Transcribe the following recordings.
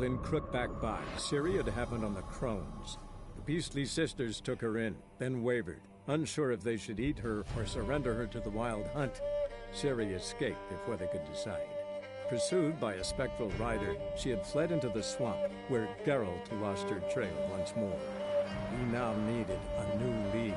While in Crookback Bay, Ciri had happened on the Crones. The beastly sisters took her in, then wavered, unsure if they should eat her or surrender her to the Wild Hunt. Ciri escaped before they could decide. Pursued by a spectral rider, she had fled into the swamp, where Geralt lost her trail once more. He now needed a new lead.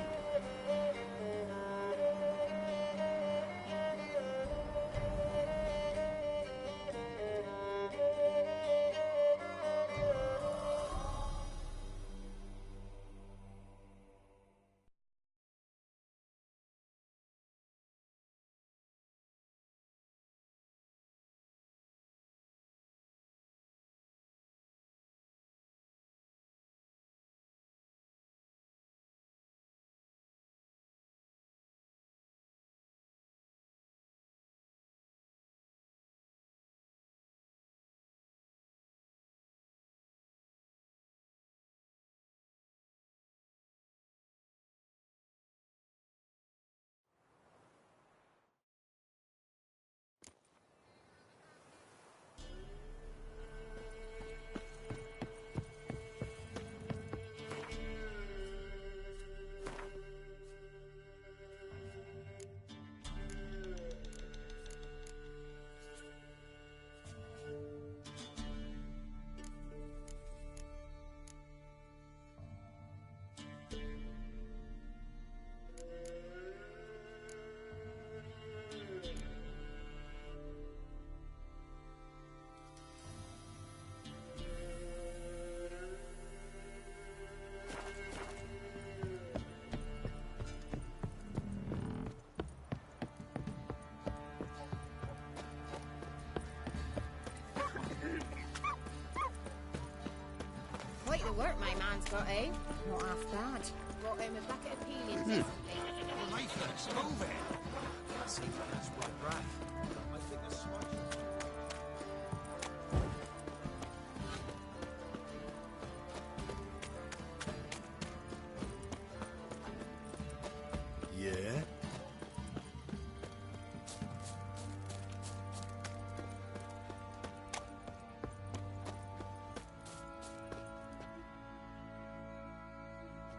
Quite the work my man's got, eh? Not half bad. Brought home a bucket of peelings recently. Well, Nathan's moving. That's even that's one breath. I think the swatch. Yeah?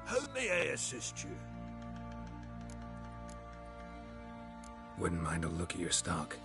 How may I assist you? Wouldn't mind a look at your stock.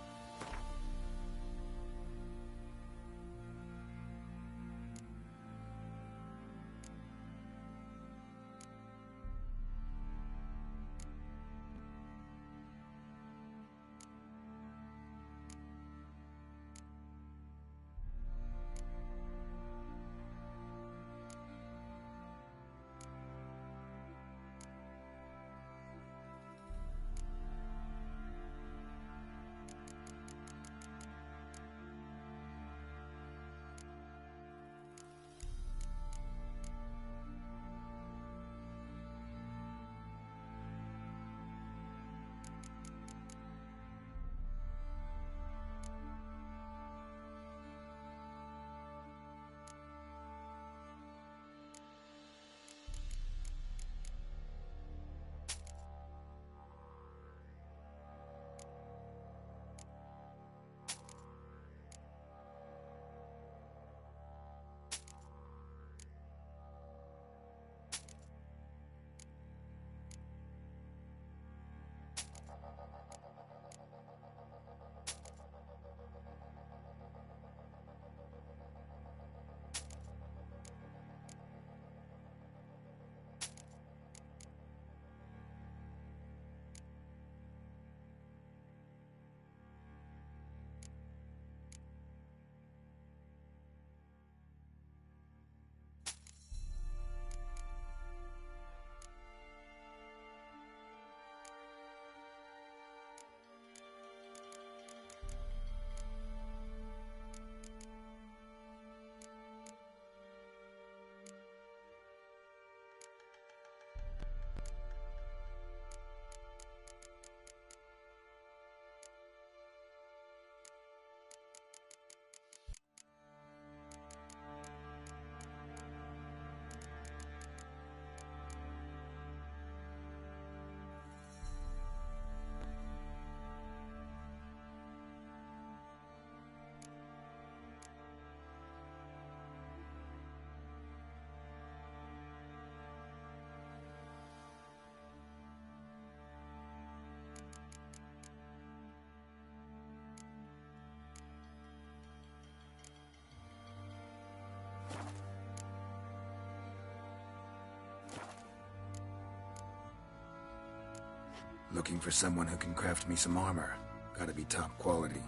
Looking for someone who can craft me some armor. Gotta be top quality.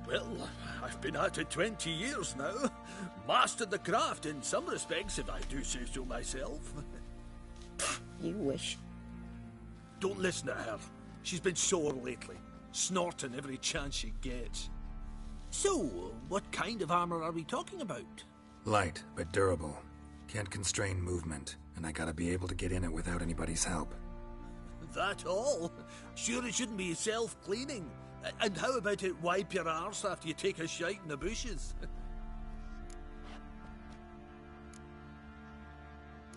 Well, I've been at it 20 years now. Mastered the craft in some respects, if I do say so myself. You wish. Don't listen to her. She's been sore lately, snorting every chance she gets. So, what kind of armor are we talking about? Light, but durable. Can't constrain movement, and I gotta be able to get in it without anybody's help. That all? Sure it shouldn't be self-cleaning. And how about it wipe your arse after you take a shite in the bushes?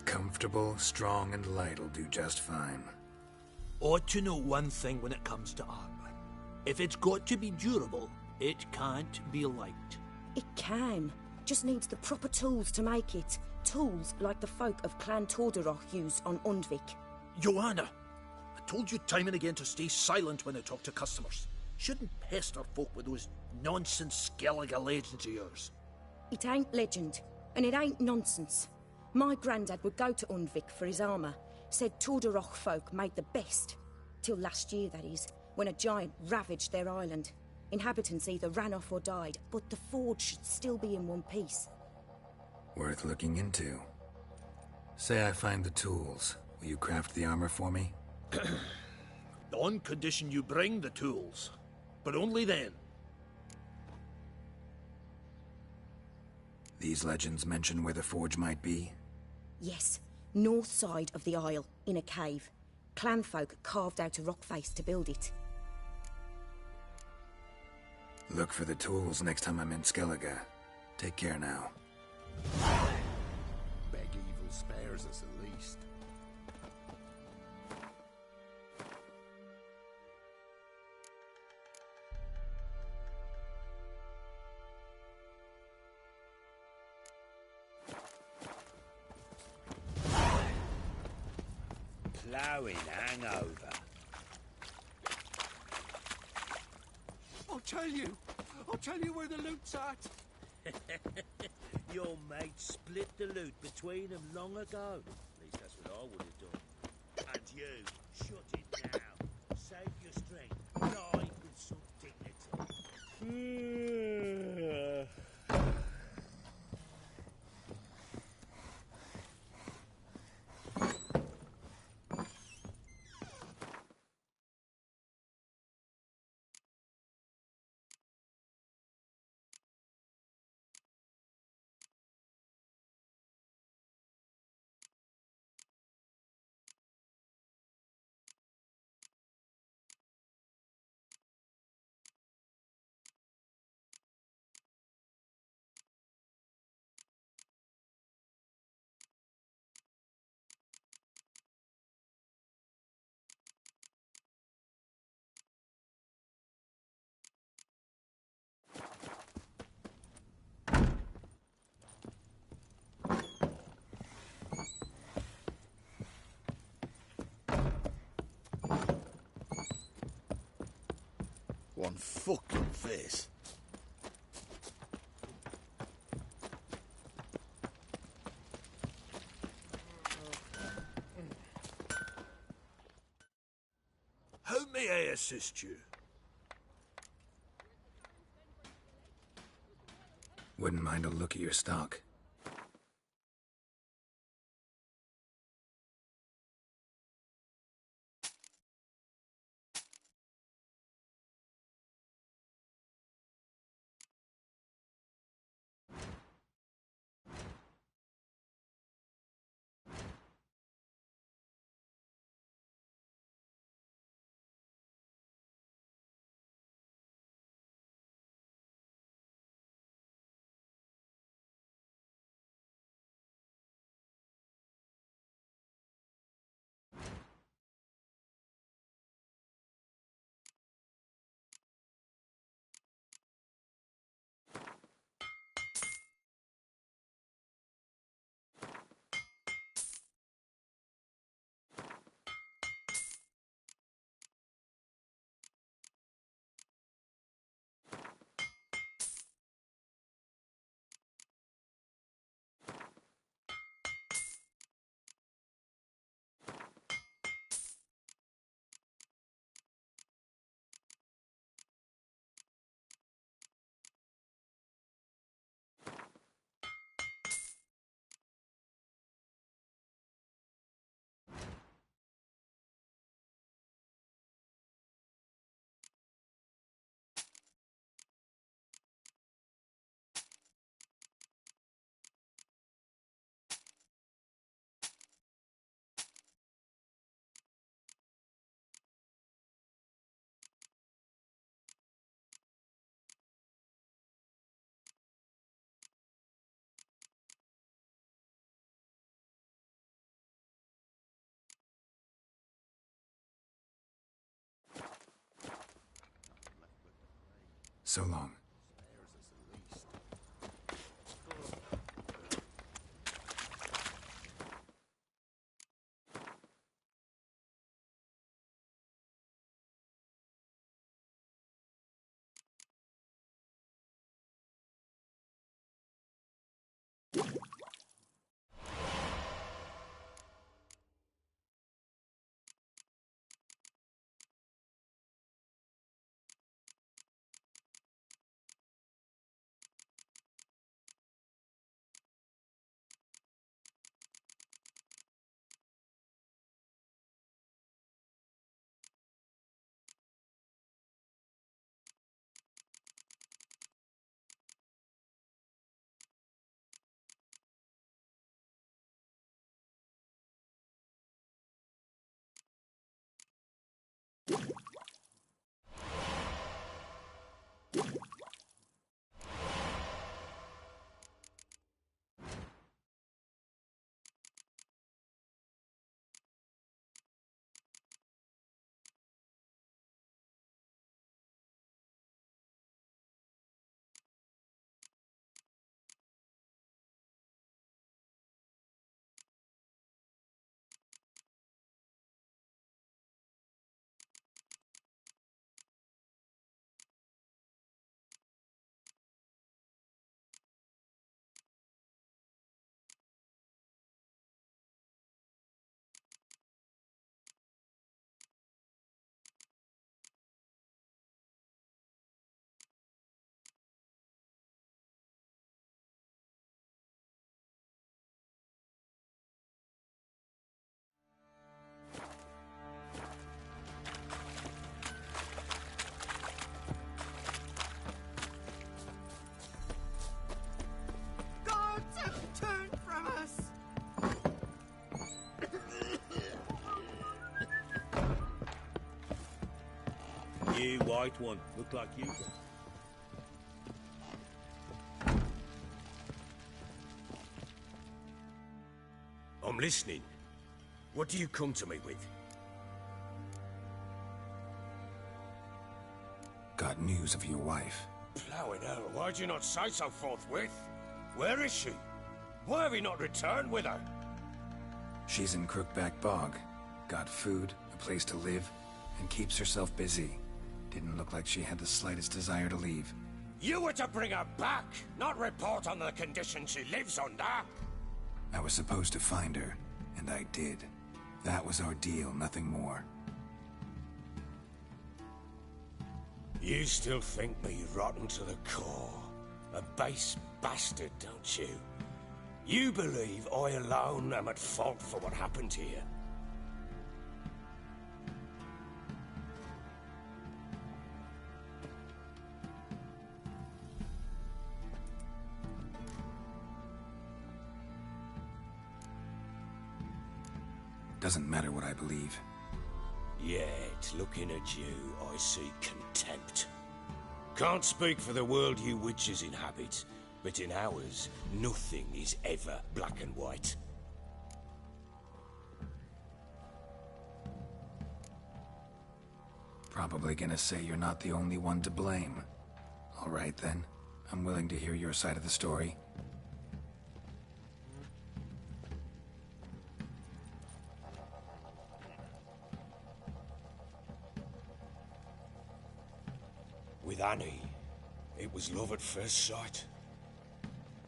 Comfortable, strong, and light'll do just fine. Ought to know one thing when it comes to armor. If it's got to be durable, it can't be light. It can. Just needs the proper tools to make it. Tools like the folk of Clan Tordaroch use on Undvik. Joanna, I told you time and again to stay silent when I talk to customers. Shouldn't pester folk with those nonsense Skellige legends of yours. It ain't legend, and it ain't nonsense. My granddad would go to Undvik for his armour. Said Tordaroch folk made the best. Till last year, that is, when a giant ravaged their island. Inhabitants either ran off or died, but the forge should still be in one piece. Worth looking into. Say I find the tools. Will you craft the armor for me? On condition you bring the tools. But only then. These legends mention where the forge might be? Yes, north side of the isle, in a cave. Clanfolk carved out a rock face to build it. Look for the tools next time I'm in Skellige. Take care now. Beg evil spares us at least. Ploughing hangover. I'll tell you where the loot's at. Your mate split the loot between them long ago. At least that's what I would have done. And you, shut it down. Save your strength. Die with some dignity. One fucking face. How may I assist you? Wouldn't mind a look at your stock. So long. You white one, look like you. I'm listening. What do you come to me with? Got news of your wife. Plowing hell, why'd you not say so forthwith? Where is she? Why have you not returned with her? She's in Crookback Bog. Got food, a place to live, and keeps herself busy. Didn't look like she had the slightest desire to leave. You were to bring her back, not report on the conditions she lives under. I was supposed to find her, and I did. That was our deal, nothing more. You still think me rotten to the core. A base bastard, don't you? You believe I alone am at fault for what happened here. Doesn't matter what I believe. Yet, looking at you, I see contempt. Can't speak for the world you witches inhabit, but in ours, nothing is ever black and white. Probably gonna say you're not the only one to blame. All right then, I'm willing to hear your side of the story. With Annie, it was love at first sight.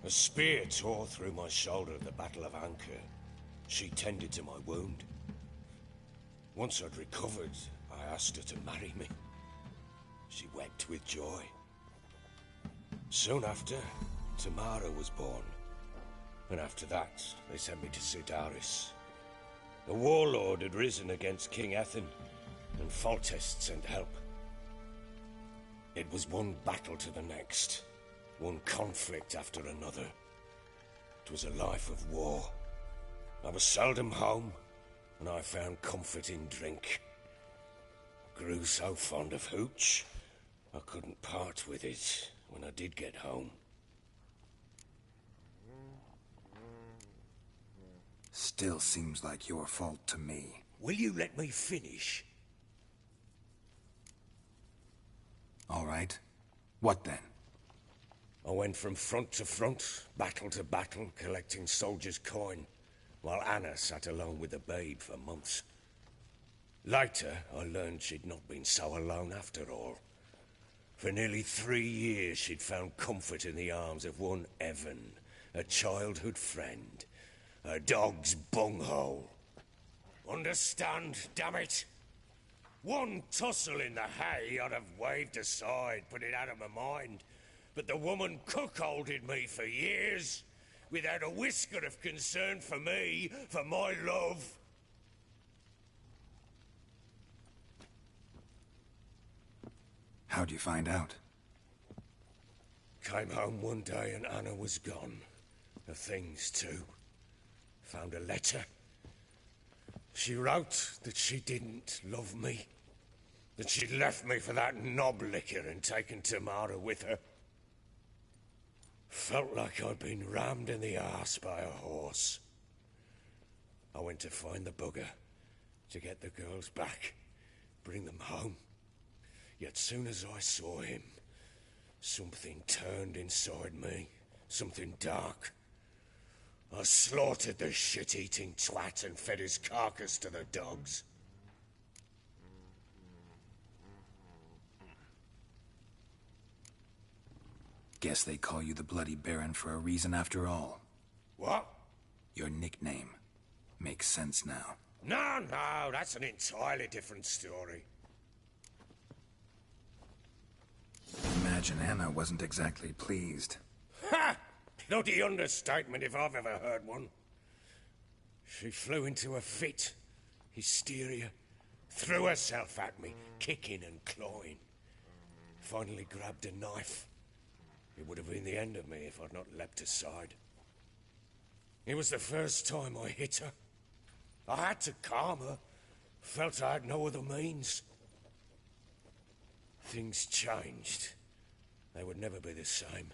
A spear tore through my shoulder at the Battle of Anchor. She tended to my wound. Once I'd recovered, I asked her to marry me. She wept with joy. Soon after, Tamara was born. And after that, they sent me to Sidaris. A warlord had risen against King Ethan, and Foltest sent help. It was one battle to the next, one conflict after another. It was a life of war. I was seldom home, and I found comfort in drink. Grew so fond of hooch, I couldn't part with it when I did get home. Still seems like your fault to me. Will you let me finish? All right. What then? I went from front to front, battle to battle, collecting soldiers' coin, while Anna sat alone with the babe for months. Later, I learned she'd not been so alone after all. For nearly 3 years, she'd found comfort in the arms of one Evan, a childhood friend, a dog's bunghole. Understand, damn it? One tussle in the hay I'd have waved aside, put it out of my mind. But the woman cuckolded me for years, without a whisker of concern for me, for my love. How'd you find out? Came home one day and Anna was gone. Her things too. Found a letter. She wrote that she didn't love me. That she'd left me for that knob licker and taken Tamara with her. Felt like I'd been rammed in the arse by a horse. I went to find the bugger, to get the girls back, bring them home. Yet soon as I saw him, something turned inside me, something dark. I slaughtered the shit-eating twat and fed his carcass to the dogs. Guess they call you the Bloody Baron for a reason after all. What? Your nickname. Makes sense now. No, that's an entirely different story. Imagine Anna wasn't exactly pleased. Ha! Bloody understatement if I've ever heard one. She flew into a fit. Hysteria. Threw herself at me, kicking and clawing. Finally grabbed a knife. It would have been the end of me if I'd not leapt aside. It was the first time I hit her. I had to calm her. Felt I had no other means. Things changed. They would never be the same.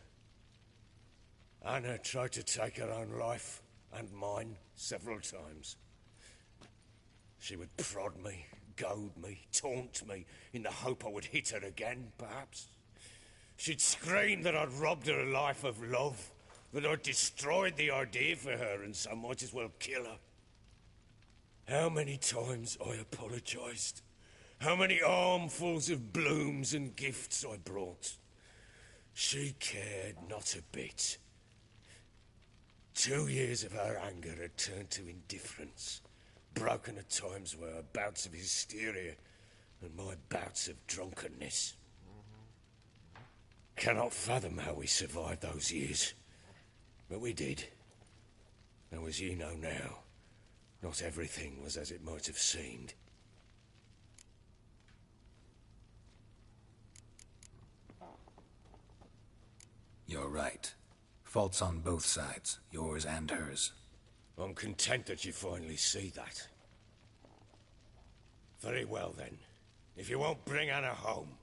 Anna tried to take her own life, and mine, several times. She would prod me, goad me, taunt me, in the hope I would hit her again, perhaps. She'd scream that I'd robbed her life of love, that I'd destroyed the idea for her, and so might as well kill her. How many times I apologized. How many armfuls of blooms and gifts I brought. She cared not a bit. 2 years of her anger had turned to indifference, broken at times by her bouts of hysteria and my bouts of drunkenness. Cannot fathom how we survived those years, but we did. Though as you know now, not everything was as it might have seemed. You're right. Faults on both sides, yours and hers. I'm content that you finally see that. Very well then. If you won't bring Anna home,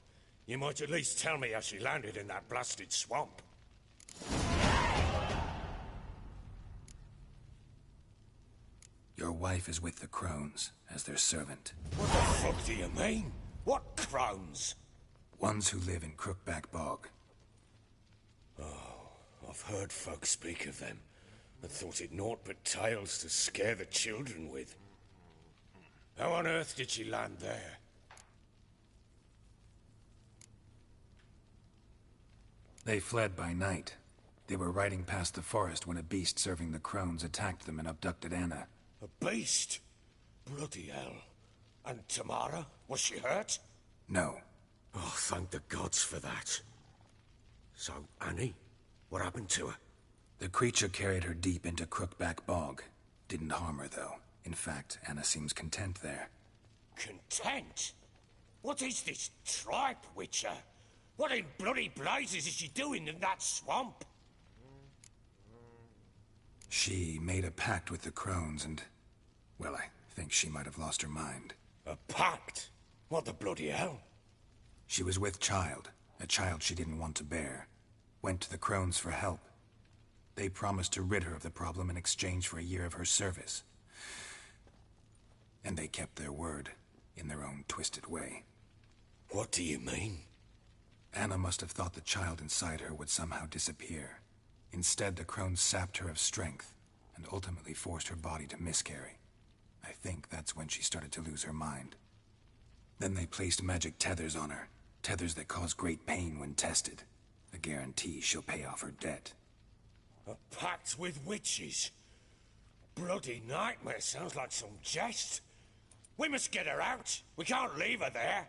you might at least tell me how she landed in that blasted swamp. Your wife is with the Crones, as their servant. What the fuck do you mean? What crones? Ones who live in Crookback Bog. I've heard folk speak of them, and thought it naught but tales to scare the children with. How on earth did she land there? They fled by night. They were riding past the forest when a beast serving the Crones attacked them and abducted Anna. A beast? Bloody hell. And Tamara? Was she hurt? No. Oh, thank the gods for that. So, Annie? What happened to her? The creature carried her deep into Crookback Bog. Didn't harm her, though. In fact, Anna seems content there. Content? What is this tripe, Witcher? What in bloody blazes is she doing in that swamp? She made a pact with the Crones and... well, I think she might have lost her mind. A pact? What the bloody hell? She was with child, a child she didn't want to bear. Went to the Crones for help. They promised to rid her of the problem in exchange for a year of her service. And they kept their word, in their own twisted way. What do you mean? Anna must have thought the child inside her would somehow disappear. Instead, the crones sapped her of strength, and ultimately forced her body to miscarry. I think that's when she started to lose her mind. Then they placed magic tethers on her, tethers that cause great pain when tested. A guarantee she'll pay off her debt. A pact with witches? Bloody nightmare, sounds like some jest. We must get her out. We can't leave her there.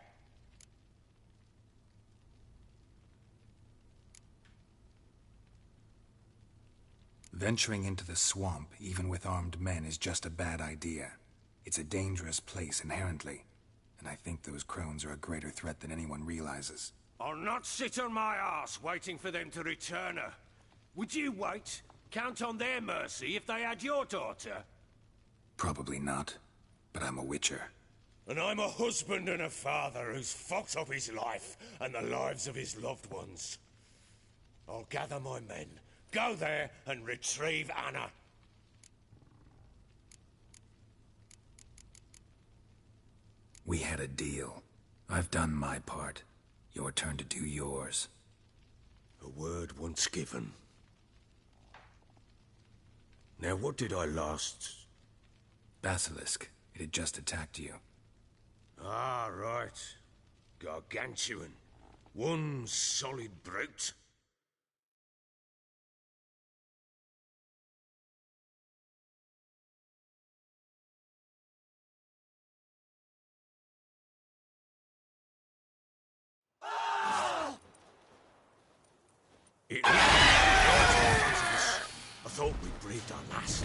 Venturing into the swamp, even with armed men, is just a bad idea. It's a dangerous place inherently, and I think those crones are a greater threat than anyone realizes. I'll not sit on my arse waiting for them to return her. Would you wait? Count on their mercy if they had your daughter? Probably not, but I'm a witcher. And I'm a husband and a father who's fucked up his life and the lives of his loved ones. I'll gather my men, go there and retrieve Anna. We had a deal. I've done my part. Your turn to do yours. A word once given. Now what did I last... Basilisk. It had just attacked you. Ah, right. Gargantuan. One solid brute. I thought we breathed our last.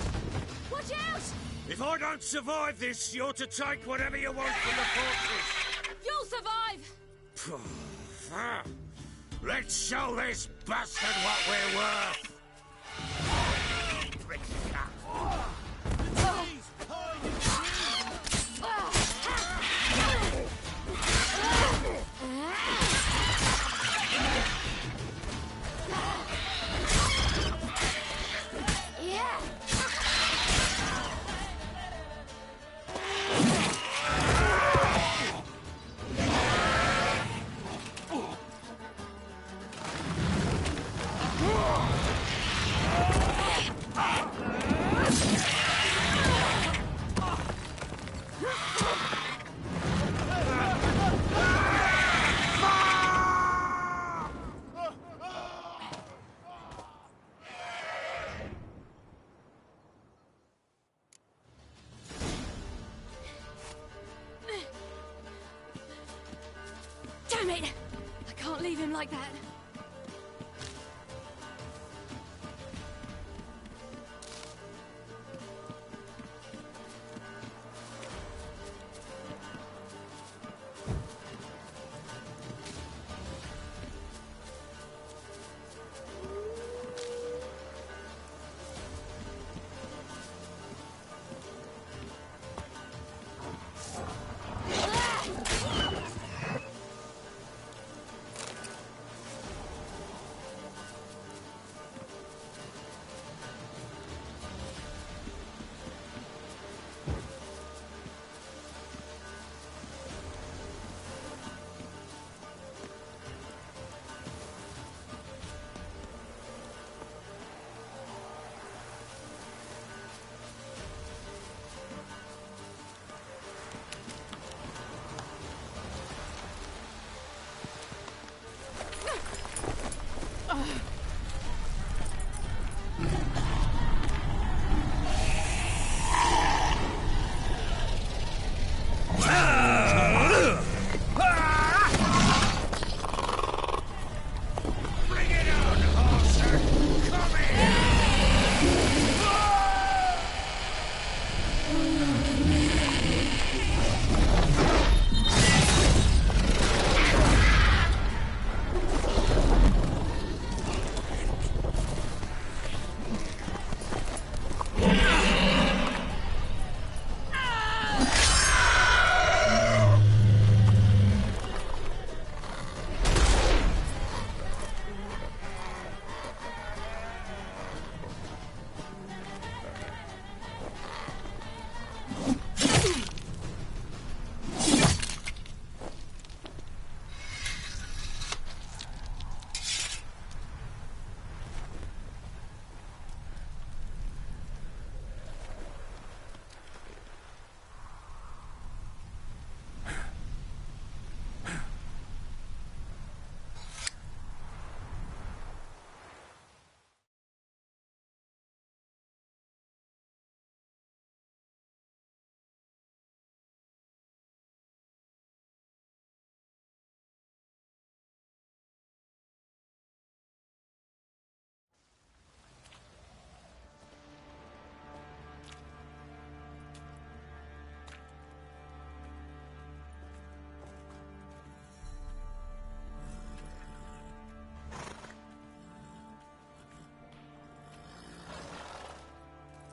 Watch out! If I don't survive this, you're to take whatever you want from the fortress. You'll survive! Let's show this bastard what we're worth. Damn it! I can't leave him like that.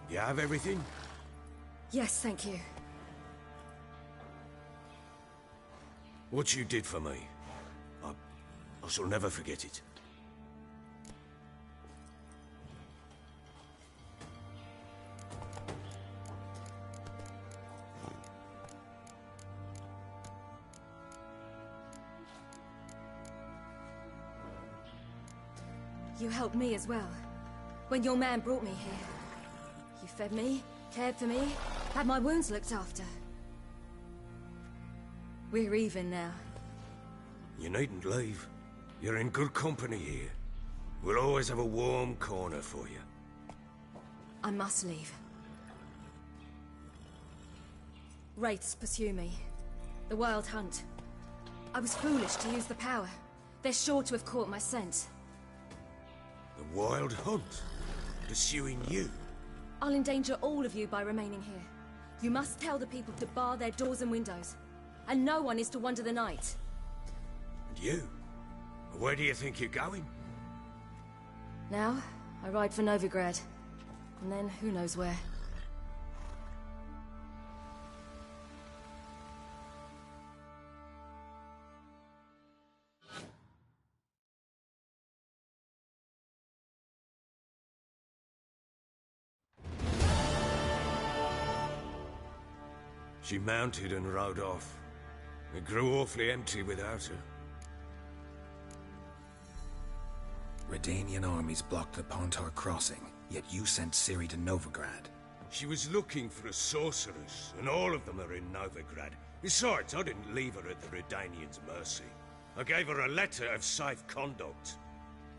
You have everything? Yes, thank you. What you did for me, I shall never forget it. You helped me as well. When your man brought me here. You fed me, cared for me, had my wounds looked after. We're even now. You needn't leave. You're in good company here. We'll always have a warm corner for you. I must leave. Wraiths pursue me. The Wild Hunt. I was foolish to use the power. They're sure to have caught my scent. The Wild Hunt? Pursuing you? I'll endanger all of you by remaining here. You must tell the people to bar their doors and windows. And no one is to wander the night. And you? Where do you think you're going? Now, I ride for Novigrad. And then, who knows where. She mounted and rode off. It grew awfully empty without her. Redanian armies blocked the Pontar crossing, yet you sent Ciri to Novigrad. She was looking for a sorceress, and all of them are in Novigrad. Besides, I didn't leave her at the Redanians' mercy. I gave her a letter of safe conduct.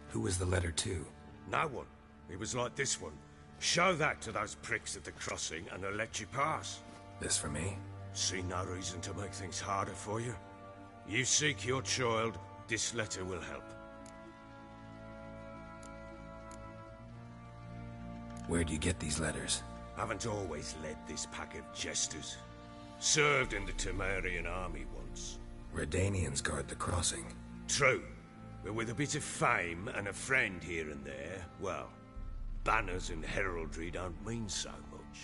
Who was the letter to? No one. It was like this one. Show that to those pricks at the crossing, and they'll let you pass. This for me? See no reason to make things harder for you. You seek your child, this letter will help. Where'd you get these letters? Haven't always led this pack of jesters. Served in the Temerian army once. Redanians guard the crossing. True, but with a bit of fame and a friend here and there, well, banners and heraldry don't mean so much.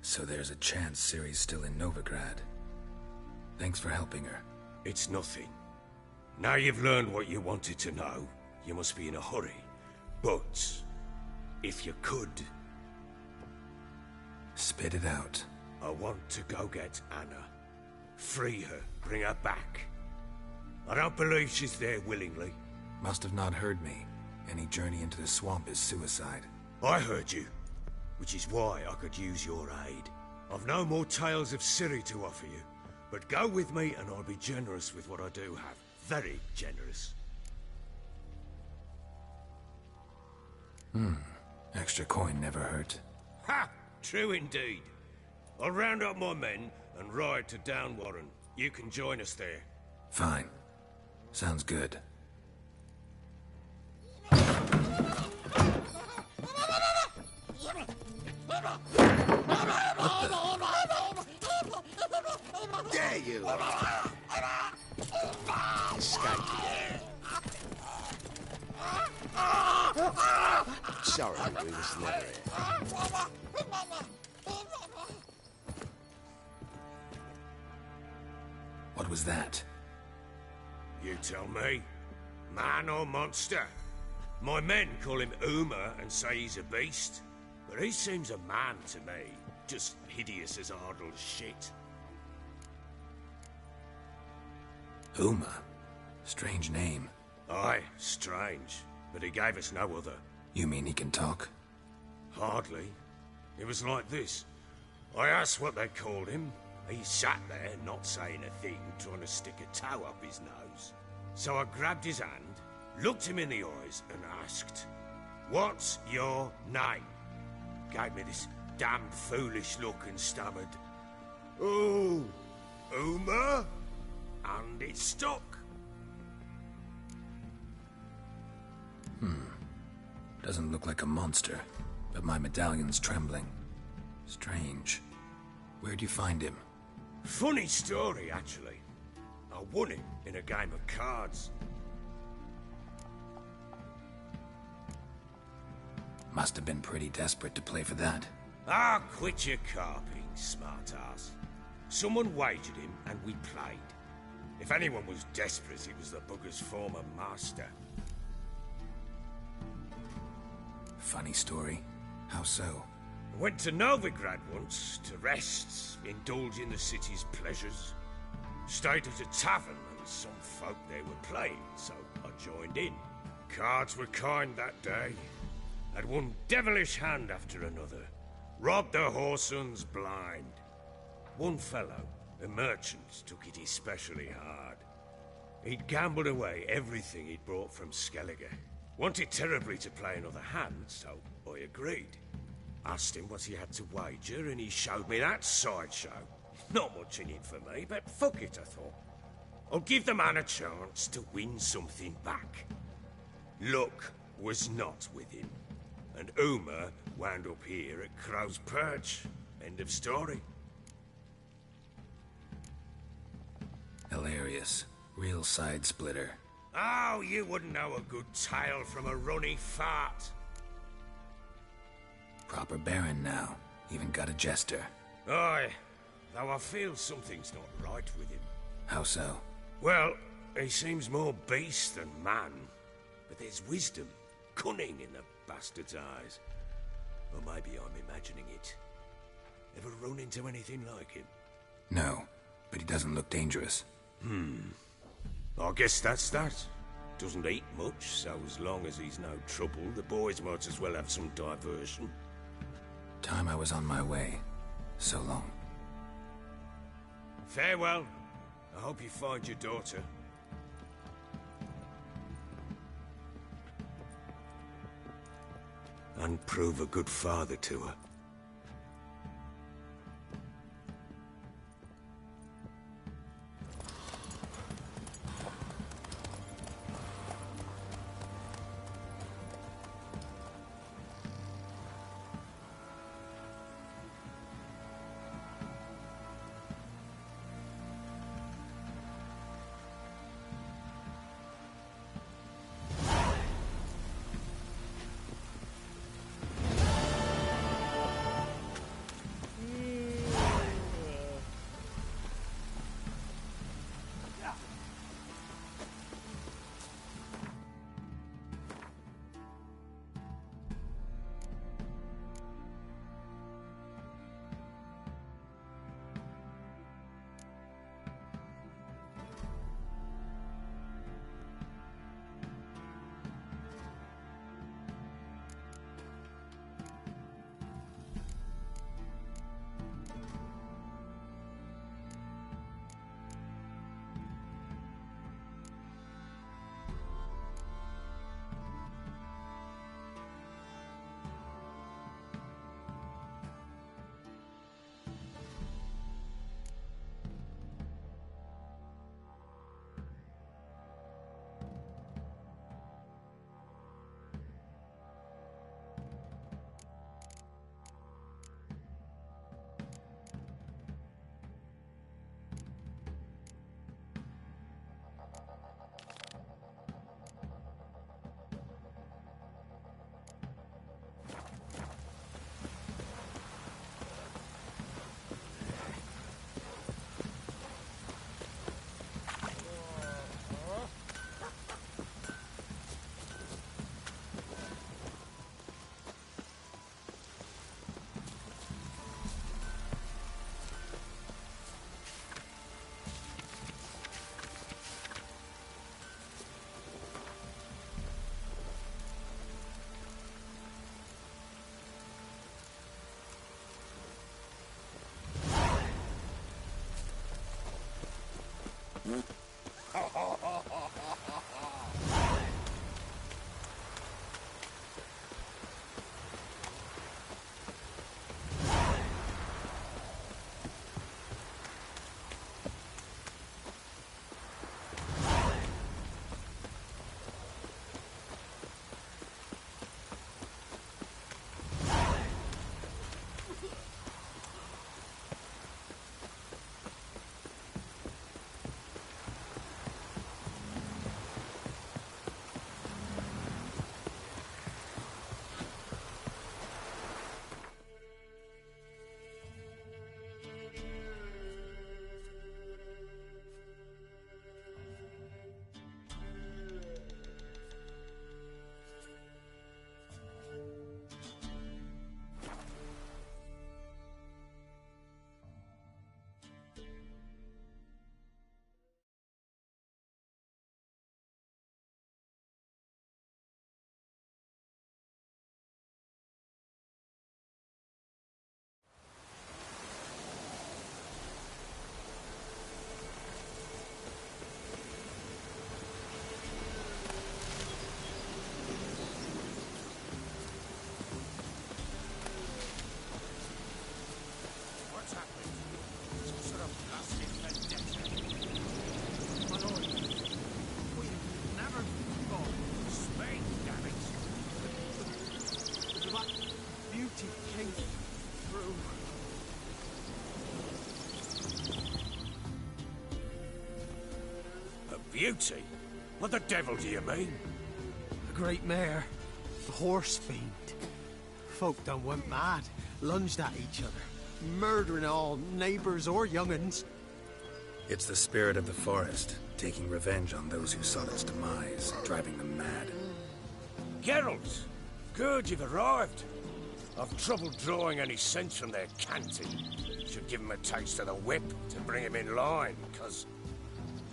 So there's a chance Ciri's still in Novigrad. Thanks for helping her. It's nothing. Now you've learned what you wanted to know, you must be in a hurry. But, if you could... Spit it out. I want to go get Anna. Free her, bring her back. I don't believe she's there willingly. Must have not heard me. Any journey into the swamp is suicide. I heard you. Which is why I could use your aid. I've no more tales of Ciri to offer you, but go with me and I'll be generous with what I do have. Very generous. Extra coin never hurt. Ha! True indeed. I'll round up my men and ride to Downwarren. You can join us there. Fine. Sounds good. Dare you! Escaped again. Sorry, we was never here. What was that? You tell me. Man or monster? My men call him Uma and say he's a beast. But he seems a man to me. Just hideous as Ardle's shit. Uma? Strange name. Aye, strange. But he gave us no other. You mean he can talk? Hardly. It was like this. I asked what they called him. He sat there, not saying a thing, trying to stick a toe up his nose. So I grabbed his hand, looked him in the eyes, and asked, "What's your name?" Gave me this damned foolish look and stammered, "Oh, Uma?" And it stuck. Doesn't look like a monster, but my medallion's trembling. Strange. Where'd you find him? Funny story, actually. I won it in a game of cards. Must have been pretty desperate to play for that. Ah, quit your carping, smart-ass. Someone wagered him, and we played. If anyone was desperate, it was the bugger's former master. Funny story. How so? I went to Novigrad once, to rest, indulge in the city's pleasures. Stayed at a tavern, and some folk there were playing, so I joined in. Cards were kind that day. Had one devilish hand after another. Robbed the whoresun's blind. One fellow, a merchant, took it especially hard. He'd gambled away everything he'd brought from Skellige. Wanted terribly to play another hand, so I agreed. Asked him what he had to wager, and he showed me that sideshow. Not much in it for me, but fuck it, I thought. I'll give the man a chance to win something back. Luck was not with him, and Uma wound up here at Crow's Perch. End of story. Hilarious. Real side splitter. Oh, you wouldn't know a good tale from a runny fart. Proper baron now. Even got a jester. Aye, though I feel something's not right with him. How so? Well, he seems more beast than man. But there's wisdom, cunning in the bastard's eyes. Or maybe I'm imagining it. Ever run into anything like him? No, but he doesn't look dangerous. I guess that's that. Doesn't eat much, so as long as he's no trouble, the boys might as well have some diversion. Time I was on my way. So long. Farewell. I hope you find your daughter. And prove a good father to her. beauty? What the devil do you mean? A great mare. A horse fiend. Folk done went mad, lunged at each other, murdering all neighbours or young'uns. It's the spirit of the forest, taking revenge on those who sought its demise, driving them mad. Geralt! Good, you've arrived. I've trouble drawing any sense from their canting. Should give him a taste of the whip to bring him in line, cause...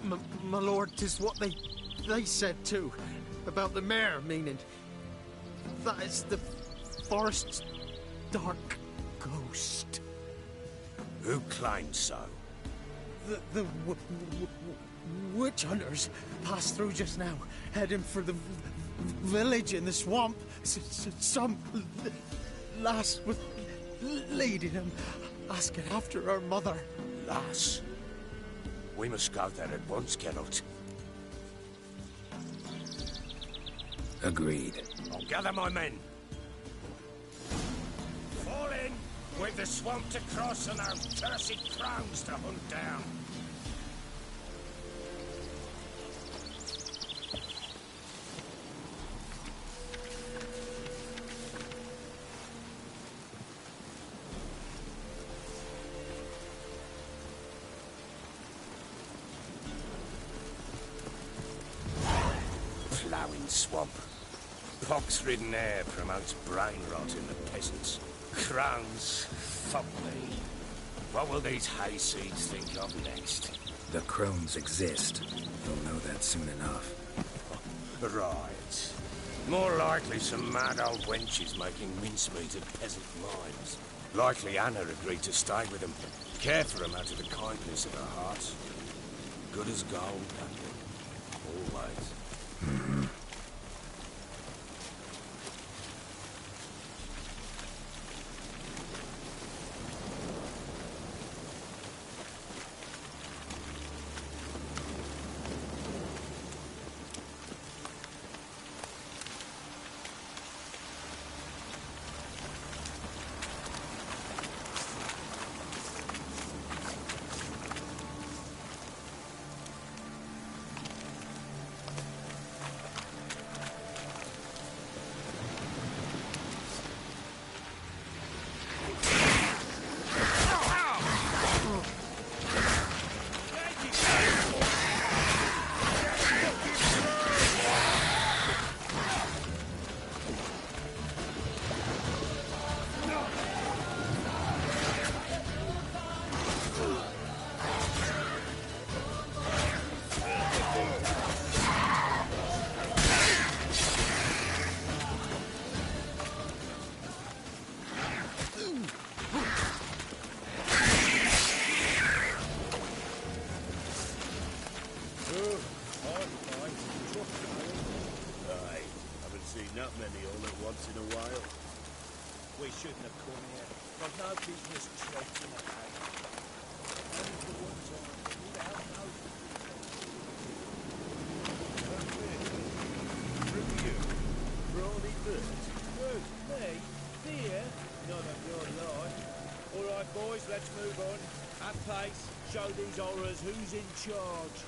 My lord, 'tis what they said too, about the mare, meaning... That is the forest's dark ghost. Who claims so? The witch hunters passed through just now, heading for the village in the swamp. Some lass was leading them, asking after her mother. Lass? We must go there at once, Geralt. Agreed. I'll gather my men. Fall in! We've the swamp to cross and our cursed crows to hunt down. Ploughing swamp. Pox-ridden air promotes brain rot in the peasants. Crowns, fuck me. What will these hayseeds think of next? The crones exist. You'll know that soon enough. Right. More likely some mad old wenches making mincemeat of peasant mimes. Likely Anna agreed to stay with them, care for them out of the kindness of her heart. Good as gold, that one. Always. Mm-hmm. Not many all at once in a while. We shouldn't have come here. Got no business traipsing about. Only for one time. Without no From you, brawny bird. Good. Me? Fear? Not on your life. All right, boys, let's move on. At pace. Show these horrors who's in charge.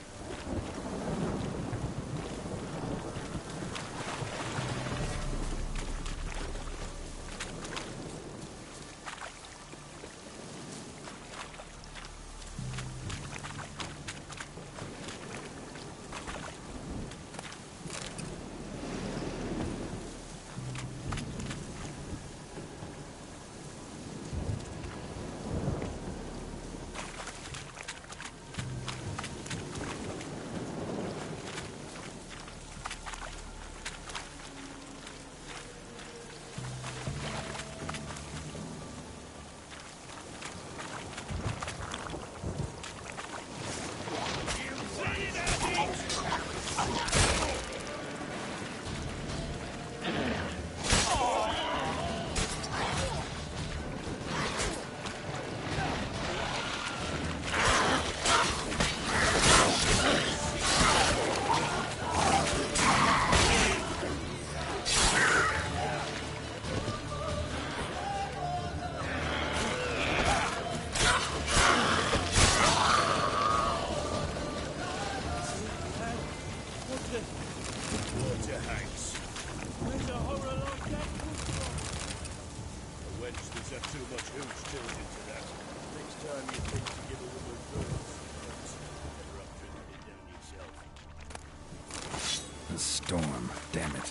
too much hooch turned into that. Next time you think to give a woman birds, better up drinking it down yourself. A storm, damn it.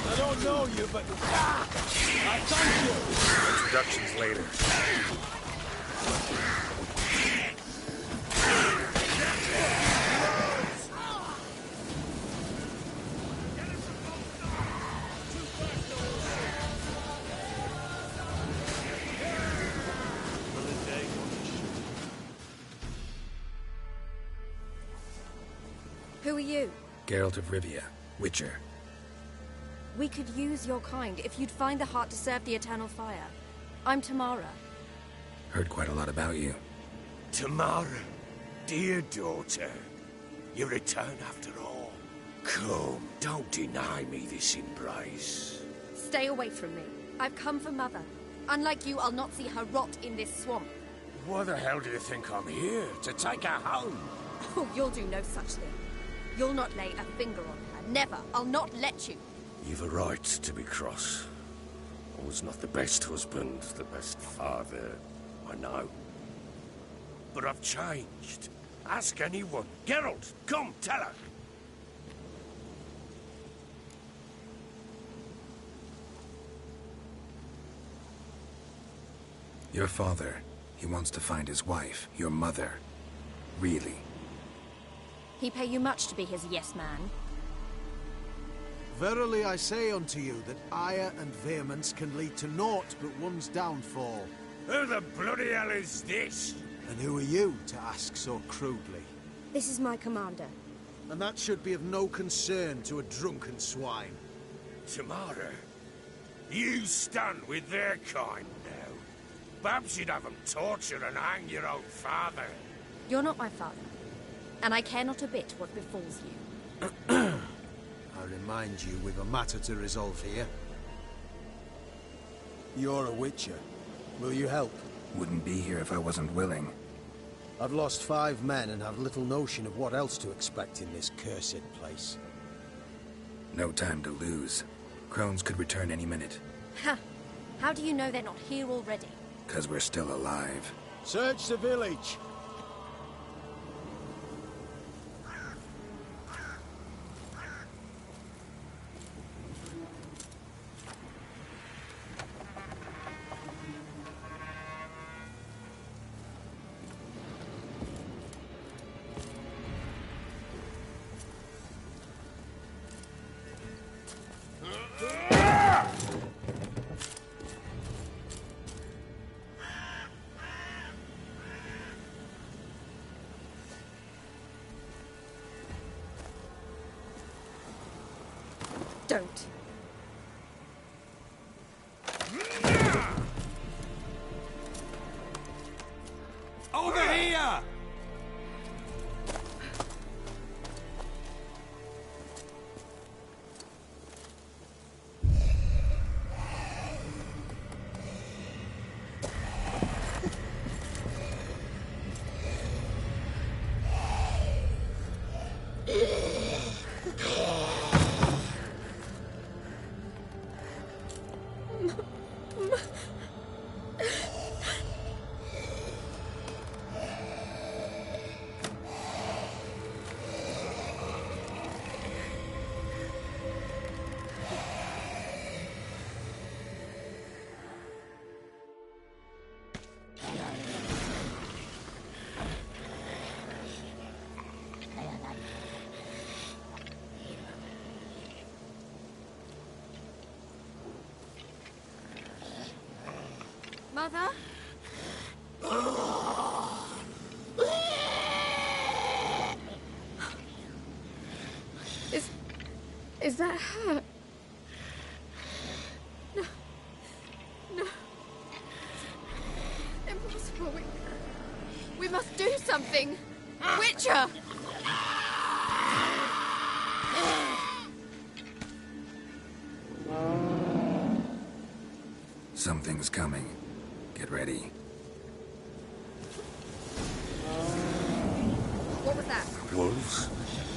I don't know you, but I thank you. Introductions later. Who are you? Geralt of Rivia, Witcher. We could use your kind if you'd find the heart to serve the Eternal Fire. I'm Tamara. Heard quite a lot about you. Tamara, dear daughter, you return after all. Come, don't deny me this embrace. Stay away from me. I've come for Mother. Unlike you, I'll not see her rot in this swamp. Why the hell do you think I'm here? To take her home? Oh, you'll do no such thing. You'll not lay a finger on her. Never. I'll not let you. You've a right to be cross. I was not the best husband, the best father, I know. But I've changed. Ask anyone. Geralt, come, tell her. Your father, he wants to find his wife, your mother. Really? He pay you much to be his yes man. Verily I say unto you that ire and vehemence can lead to naught but one's downfall. Who the bloody hell is this? And who are you to ask so crudely? This is my commander. And that should be of no concern to a drunken swine. Tamara, you stand with their kind now. Perhaps you'd have them torture and hang your own father. You're not my father, and I care not a bit what befalls you. I remind you, we've a matter to resolve here. You're a Witcher. Will you help? Wouldn't be here if I wasn't willing. I've lost 5 men and have little notion of what else to expect in this cursed place. No time to lose. Crones could return any minute. Ha! How do you know they're not here already? 'Cause we're still alive. Search the village! Don't. Over here! Mother? Is that her? No. No. Impossible. We must do something. Witcher! Something's coming. Get ready. What was that? Wolves?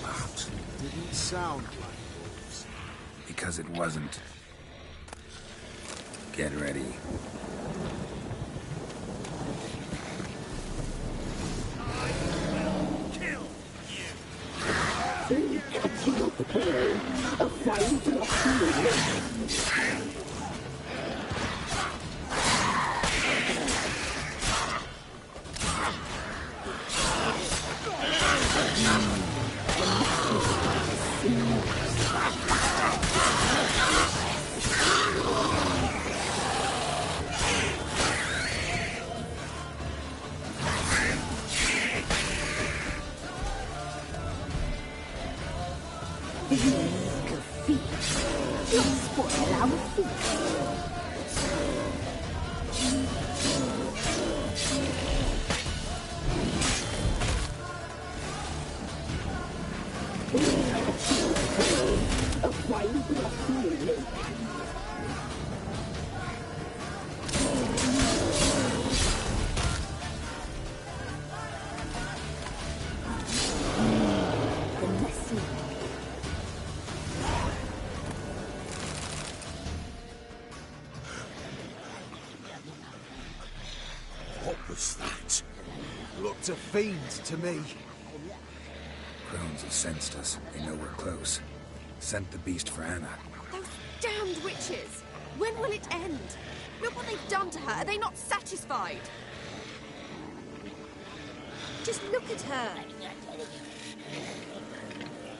That didn't sound like wolves. Because it wasn't. Get ready. What was that? Looked a fiend to me. Crones have sensed us. They know we're close. Sent the beast for Anna. Those damned witches! When will it end? Look what they've done to her. Are they not satisfied? Just look at her.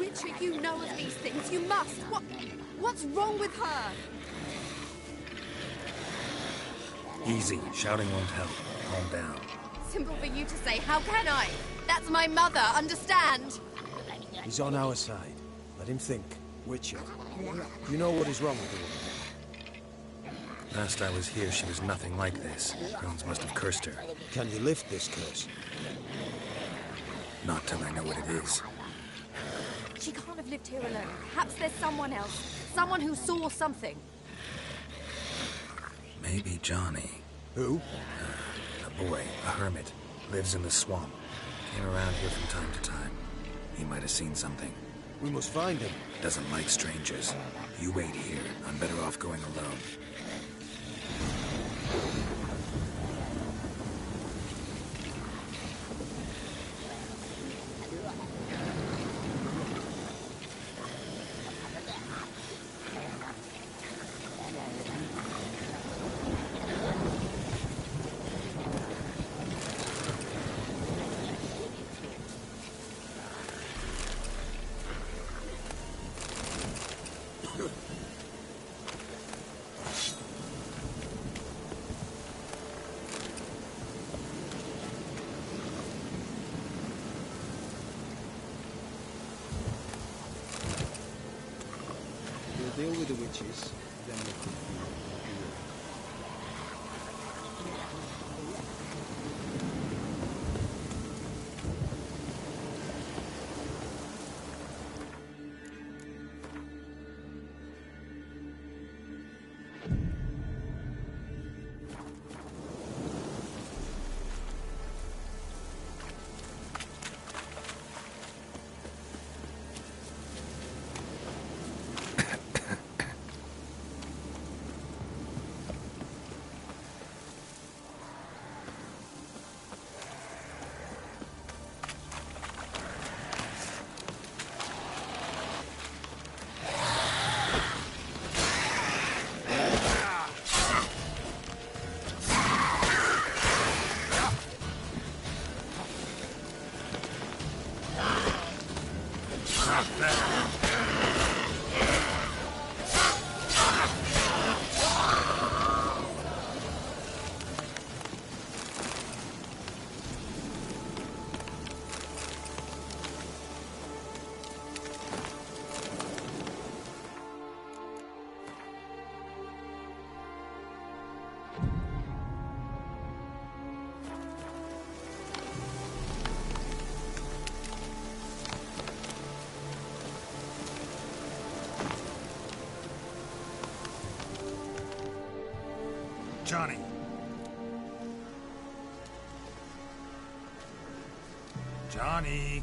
Witcher, you know of these things. You must. What's wrong with her? Easy. Shouting won't help. Calm down. Simple for you to say. How can I? That's my mother. Understand? He's on our side. Let him think. Witcher, you know what is wrong with the woman? Last I was here, she was nothing like this. Crones must have cursed her. Can you lift this curse? Not till I know what it is. She can't have lived here alone. Perhaps there's someone else. Someone who saw something. Maybe Johnny. Who? A boy, a hermit. Lives in the swamp. Came around here from time to time. He might have seen something. We must find him. Doesn't like strangers. You wait here. I'm better off going alone. Deal with the witches, then we'll come. Johnny. Johnny.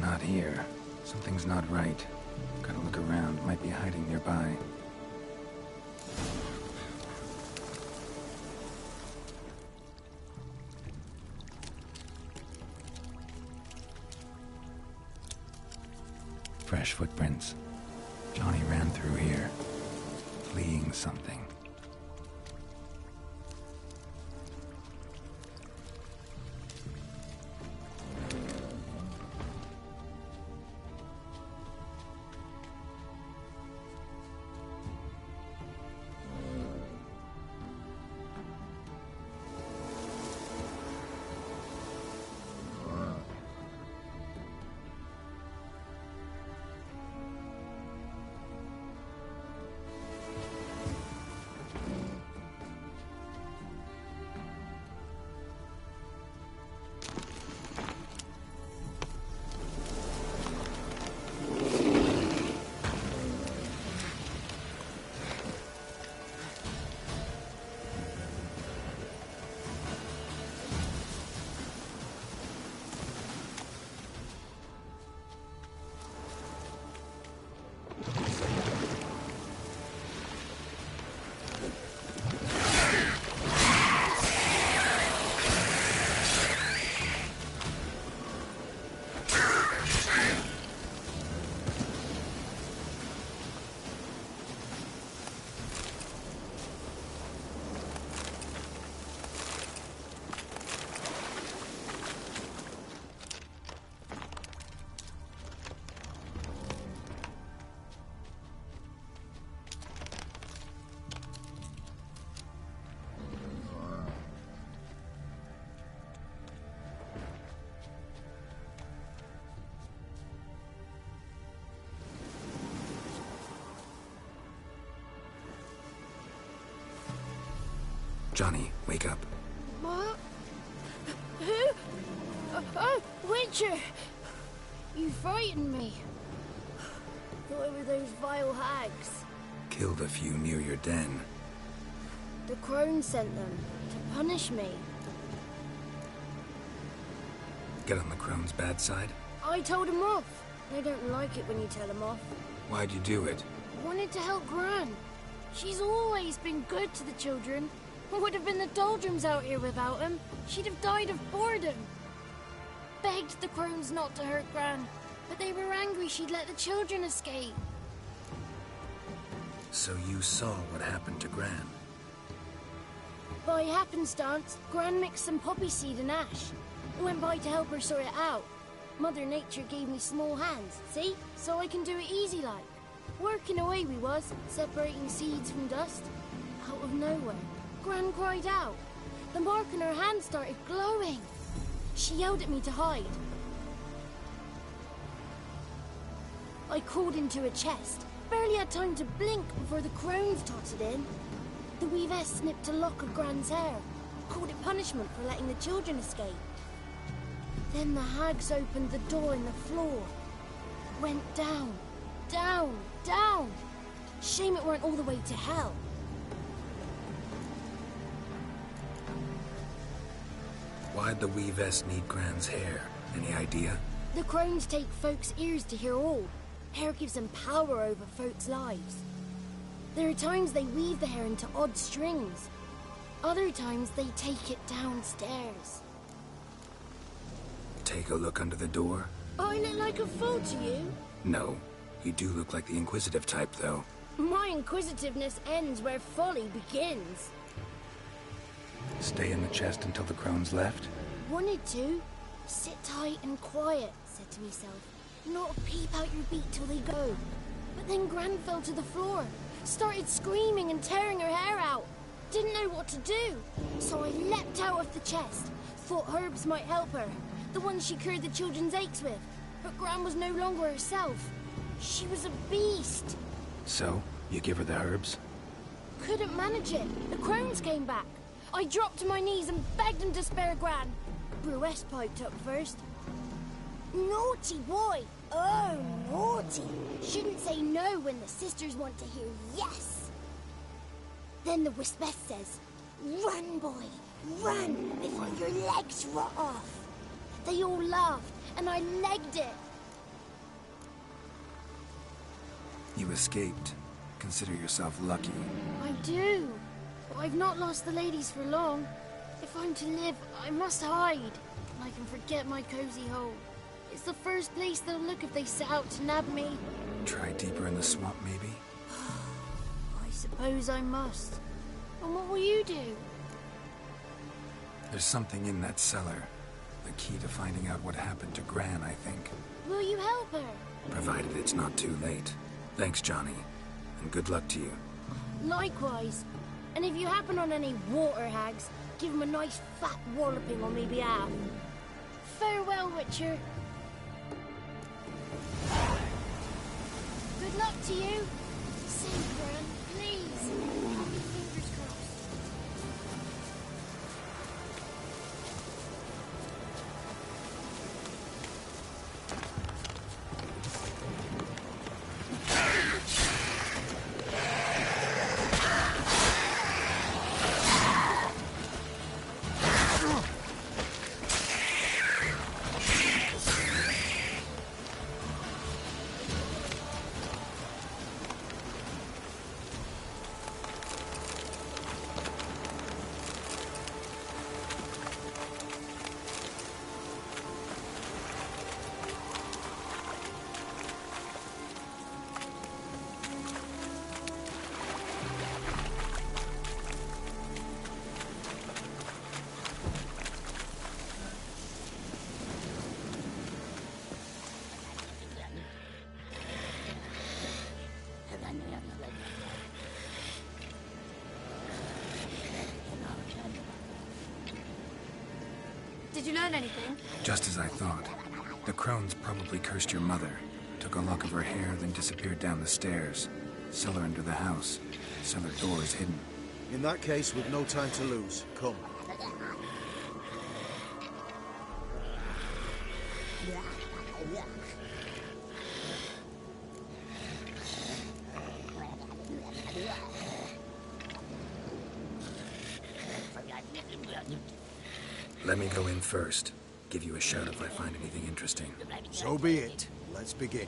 Not here. Something's not right. Gotta look around. Might be hiding nearby. Fresh footprints. Johnny ran through here, fleeing something. Johnny, wake up. What? Who? Oh, Witcher! You frightened me. Thought it were those vile hags. Killed a few near your den. The crone sent them to punish me. Get on the crone's bad side? I told them off. They don't like it when you tell them off. Why'd you do it? Wanted to help Gran. She's always been good to the children. Would have been the doldrums out here without him. She'd have died of boredom. Begged the crones not to hurt Gran, but they were angry she'd let the children escape. So you saw what happened to Gran? By happenstance, Gran mixed some poppy seed and ash. Went by to help her sort it out. Mother Nature gave me small hands, see? So I can do it easy like. Working away we was, separating seeds from dust. Out of nowhere, Gran cried out. The mark on her hand started glowing. She yelled at me to hide. I crawled into a chest. Barely had time to blink before the crones totted in. The weavess snipped a lock of Gran's hair. Called it punishment for letting the children escape. Then the hags opened the door in the floor. Went down, down, down. Shame it weren't all the way to hell. Why'd the weavess need Gran's hair? Any idea? The crones take folks' ears to hear all. Hair gives them power over folks' lives. There are times they weave the hair into odd strings. Other times they take it downstairs. Take a look under the door? I look like a fool to you? No. You do look like the inquisitive type, though. My inquisitiveness ends where folly begins. Stay in the chest until the crones left? Wanted to. Sit tight and quiet, said to myself. Not a peep out your beat till they go. But then Gran fell to the floor. Started screaming and tearing her hair out. Didn't know what to do. So I leapt out of the chest. Thought herbs might help her. The ones she cured the children's aches with. But Gran was no longer herself. She was a beast. So, you give her the herbs? Couldn't manage it. The crones came back. I dropped to my knees and begged them to spare Gran. Bruess piped up first. Naughty boy! Oh, naughty. Shouldn't say no when the sisters want to hear yes. Then the Wispeth says, run, boy, run before your legs rot off. They all laughed, and I legged it. You escaped. Consider yourself lucky. I do. But I've not lost the ladies for long. If I'm to live, I must hide. And I can forget my cozy hole. It's the first place they'll look if they set out to nab me. Try deeper in the swamp, maybe? I suppose I must. And what will you do? There's something in that cellar. The key to finding out what happened to Gran, I think. Will you help her? Provided it's not too late. Thanks, Johnny. And good luck to you. Likewise. And if you happen on any water hags, give them a nice fat walloping on me behalf. Farewell, Witcher. Good luck to you. Save Gran, please. Keep your fingers crossed. Did you learn anything? Just as I thought. The crones probably cursed your mother. Took a lock of her hair, then disappeared down the stairs. Cellar under the house. Cellar door is hidden. In that case, we've no time to lose. Come. Let me go in first. Give you a shout if I find anything interesting. So be it. Let's begin.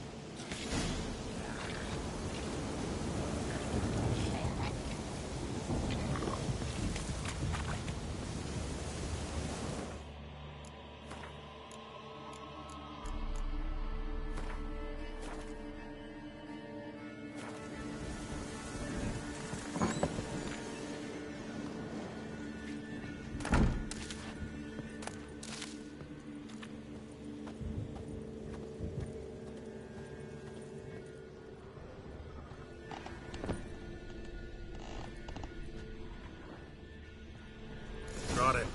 Got it.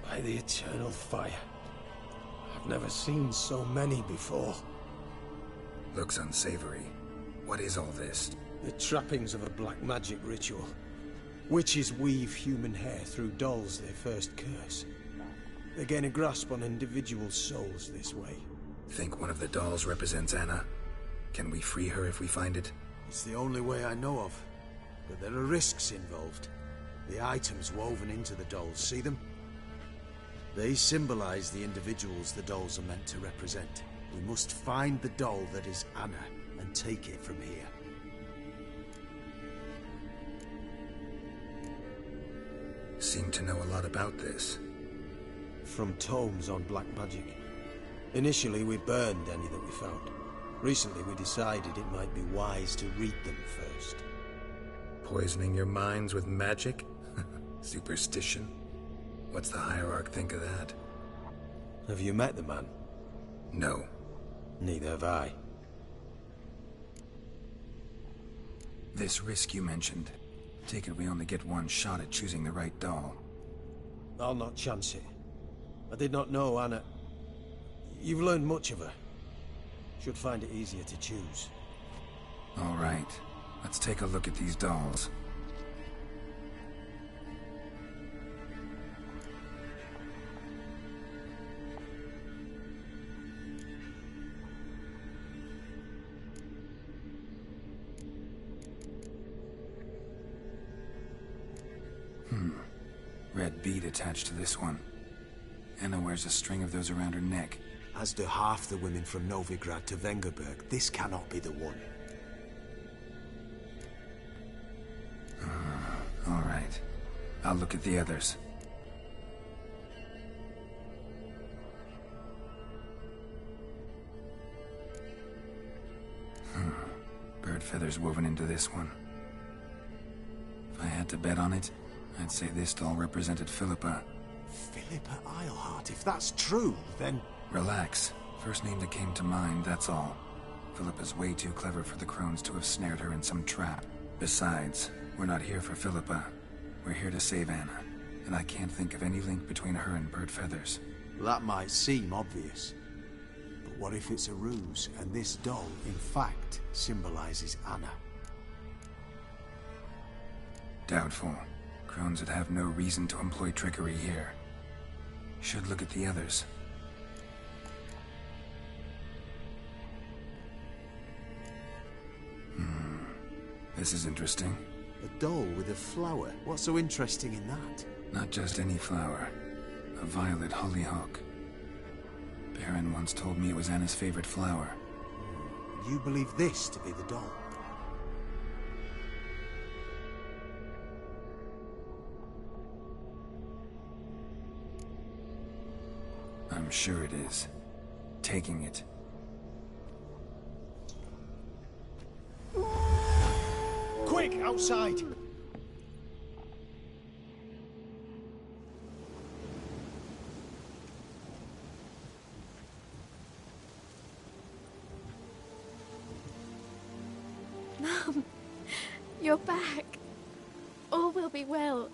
By the eternal fire. I've never seen so many before. Looks unsavory. What is all this? The trappings of a black magic ritual. Witches weave human hair through dolls they first curse. They gain a grasp on individual souls this way. Think one of the dolls represents Anna? Can we free her if we find it? It's the only way I know of. But there are risks involved. The items woven into the dolls, see them? They symbolize the individuals the dolls are meant to represent. We must find the doll that is Anna and take it from here. Seem to know a lot about this. From tomes on black magic. Initially we burned any that we found. Recently we decided it might be wise to read them first. Poisoning your minds with magic? Superstition? What's the hierarch think of that? Have you met the man? No. Neither have I. This risk you mentioned. Take it we only get one shot at choosing the right doll. I'll not chance it. I did not know Anna. You've learned much of her. Should find it easier to choose. All right. Let's take a look at these dolls. Red bead attached to this one. Anna wears a string of those around her neck. As do half the women from Novigrad to Vengerberg. This cannot be the one. All right. I'll look at the others. Bird feathers woven into this one. If I had to bet on it, I'd say this doll represented Philippa. Philippa Eilhart, if that's true, then... Relax. First name that came to mind, that's all. Philippa's way too clever for the crones to have snared her in some trap. Besides, we're not here for Philippa. We're here to save Anna. And I can't think of any link between her and Bird Feathers. That might seem obvious. But what if it's a ruse, and this doll, in fact, symbolizes Anna? Doubtful. Crones would have no reason to employ trickery here. Should look at the others. This is interesting. A doll with a flower. What's so interesting in that? Not just any flower. A violet hollyhock. Baron once told me it was Anna's favorite flower. You believe this to be the doll? I'm sure it is. Taking it. Quick, outside! Mum, you're back. All will be well.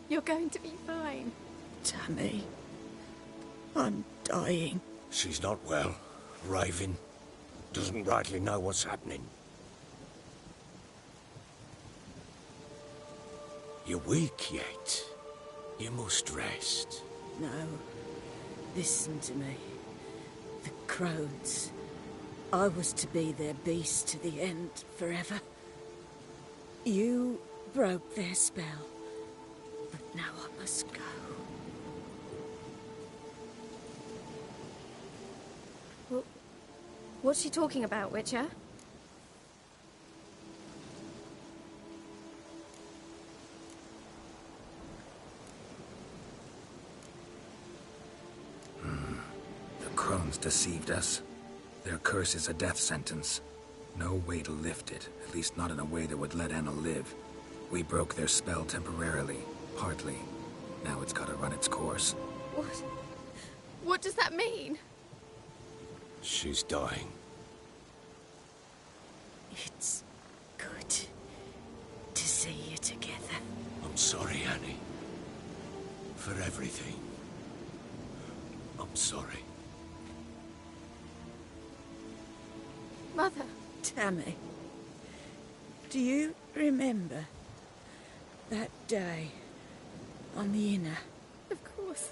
You're going to be fine. Tammy, I'm dying. She's not well. Raving. Doesn't rightly know what's happening. You're weak yet. You must rest. No. Listen to me. The crones. I was to be their beast to the end, forever. You broke their spell. But now I must go. Well, what's she talking about, Witcher? The crones deceived us. Their curse is a death sentence. No way to lift it, at least not in a way that would let Anna live. We broke their spell temporarily, partly. Now it's gotta run its course. What? What does that mean? She's dying. It's good to see you together. I'm sorry, Annie. For everything. I'm sorry. Mother. Tammy, do you remember that day on the Inner? Of course.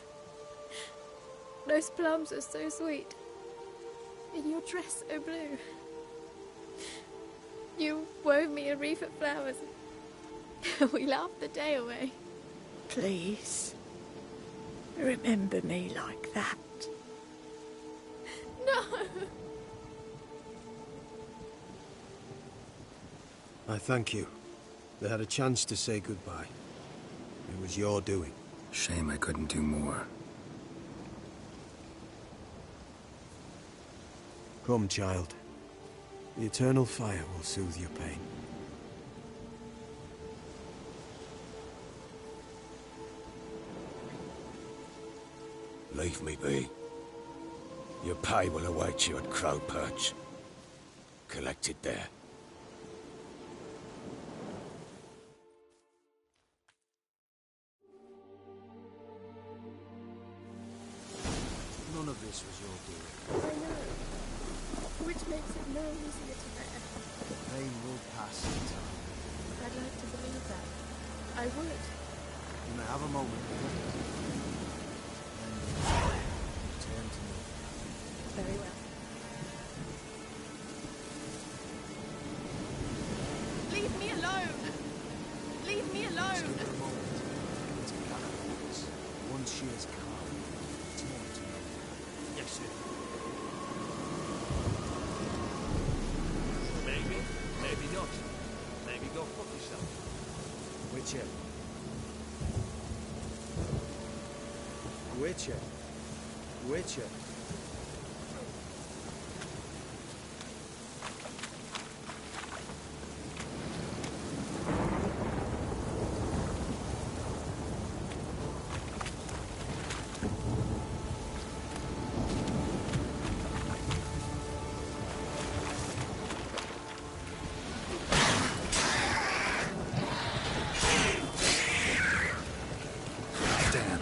Those plums are so sweet. And your dress so blue. You wove me a wreath of flowers. We laughed the day away. Please, remember me like that. No! I thank you. They had a chance to say goodbye. It was your doing. Shame I couldn't do more. Come, child. The eternal fire will soothe your pain. Leave me be. Your pay will await you at Crow Perch. Collect it there. none of this was your doing. I know. Which makes it no easier to bear. The pain will pass in time. I'd like to believe that. I would. You may have a moment with it. Then return to me. Very well. Leave me alone! Leave me alone! Just give her a moment. It's a catacombs. Once she is calm, return to me. Yes, sir. Maybe, maybe not. Maybe go fuck yourself. Witcher. Witcher. Witcher. Damn.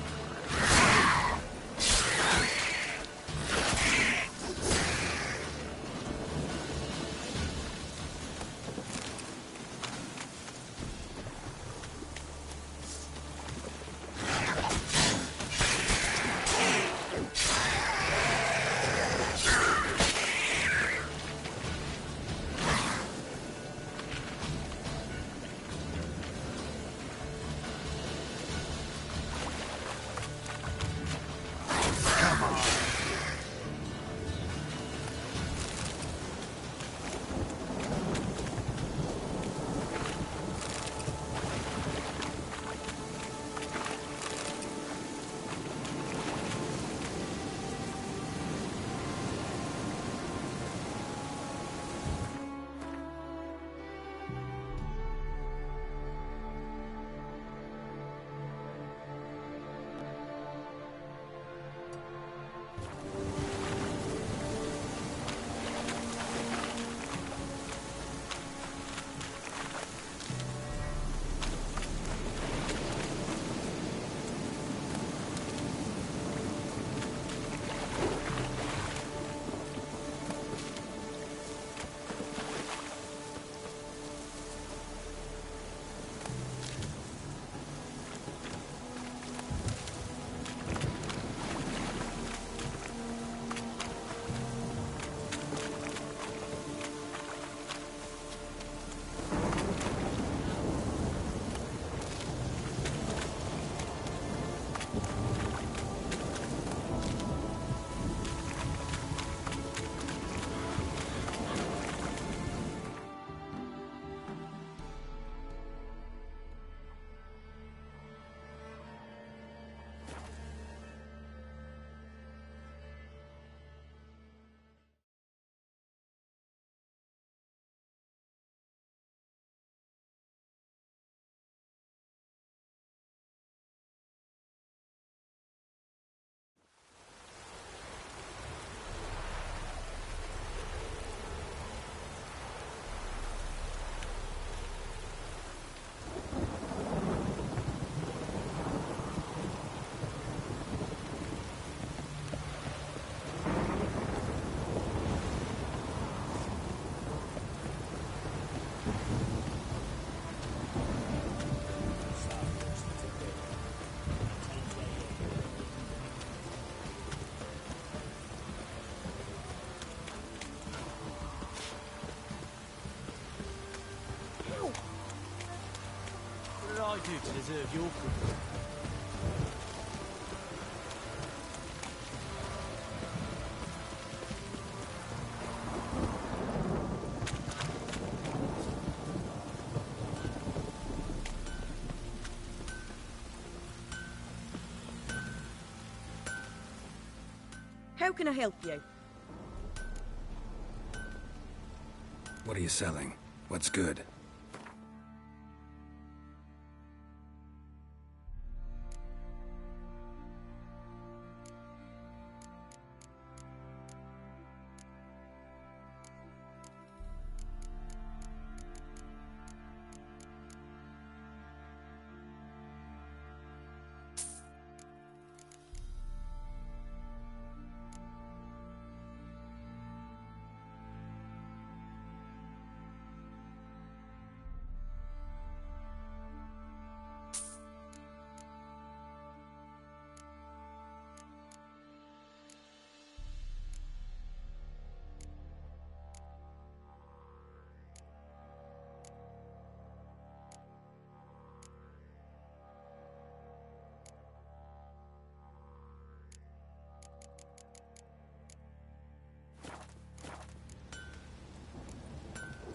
I do to deserve your company? How can I help you? What are you selling? What's good?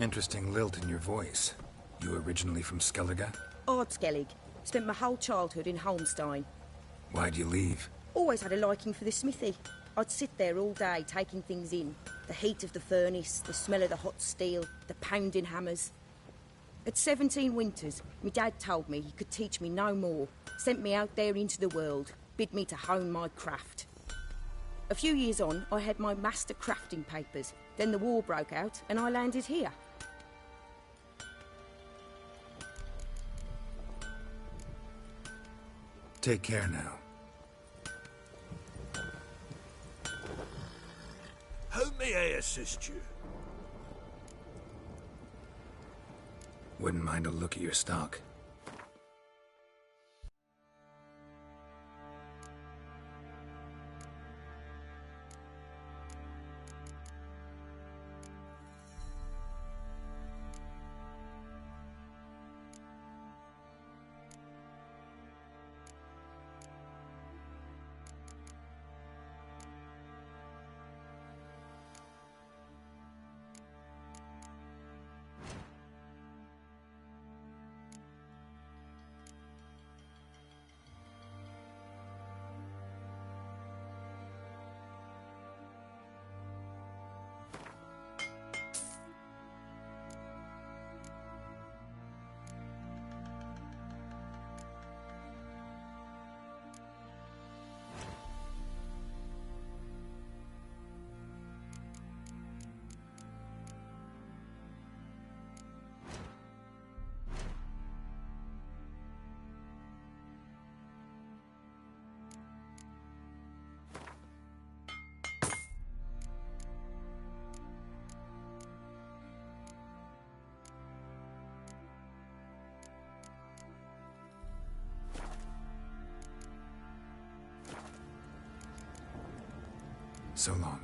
Interesting lilt in your voice. You originally from Skellige? Ardskellig. Spent my whole childhood in Holmstein. Why'd you leave? Always had a liking for the smithy. I'd sit there all day taking things in. The heat of the furnace, the smell of the hot steel, the pounding hammers. At 17 winters, my dad told me he could teach me no more. Sent me out there into the world, bid me to hone my craft. A few years on, I had my master crafting papers. Then the war broke out and I landed here. Take care now. How may I assist you? Wouldn't mind a look at your stock. So long.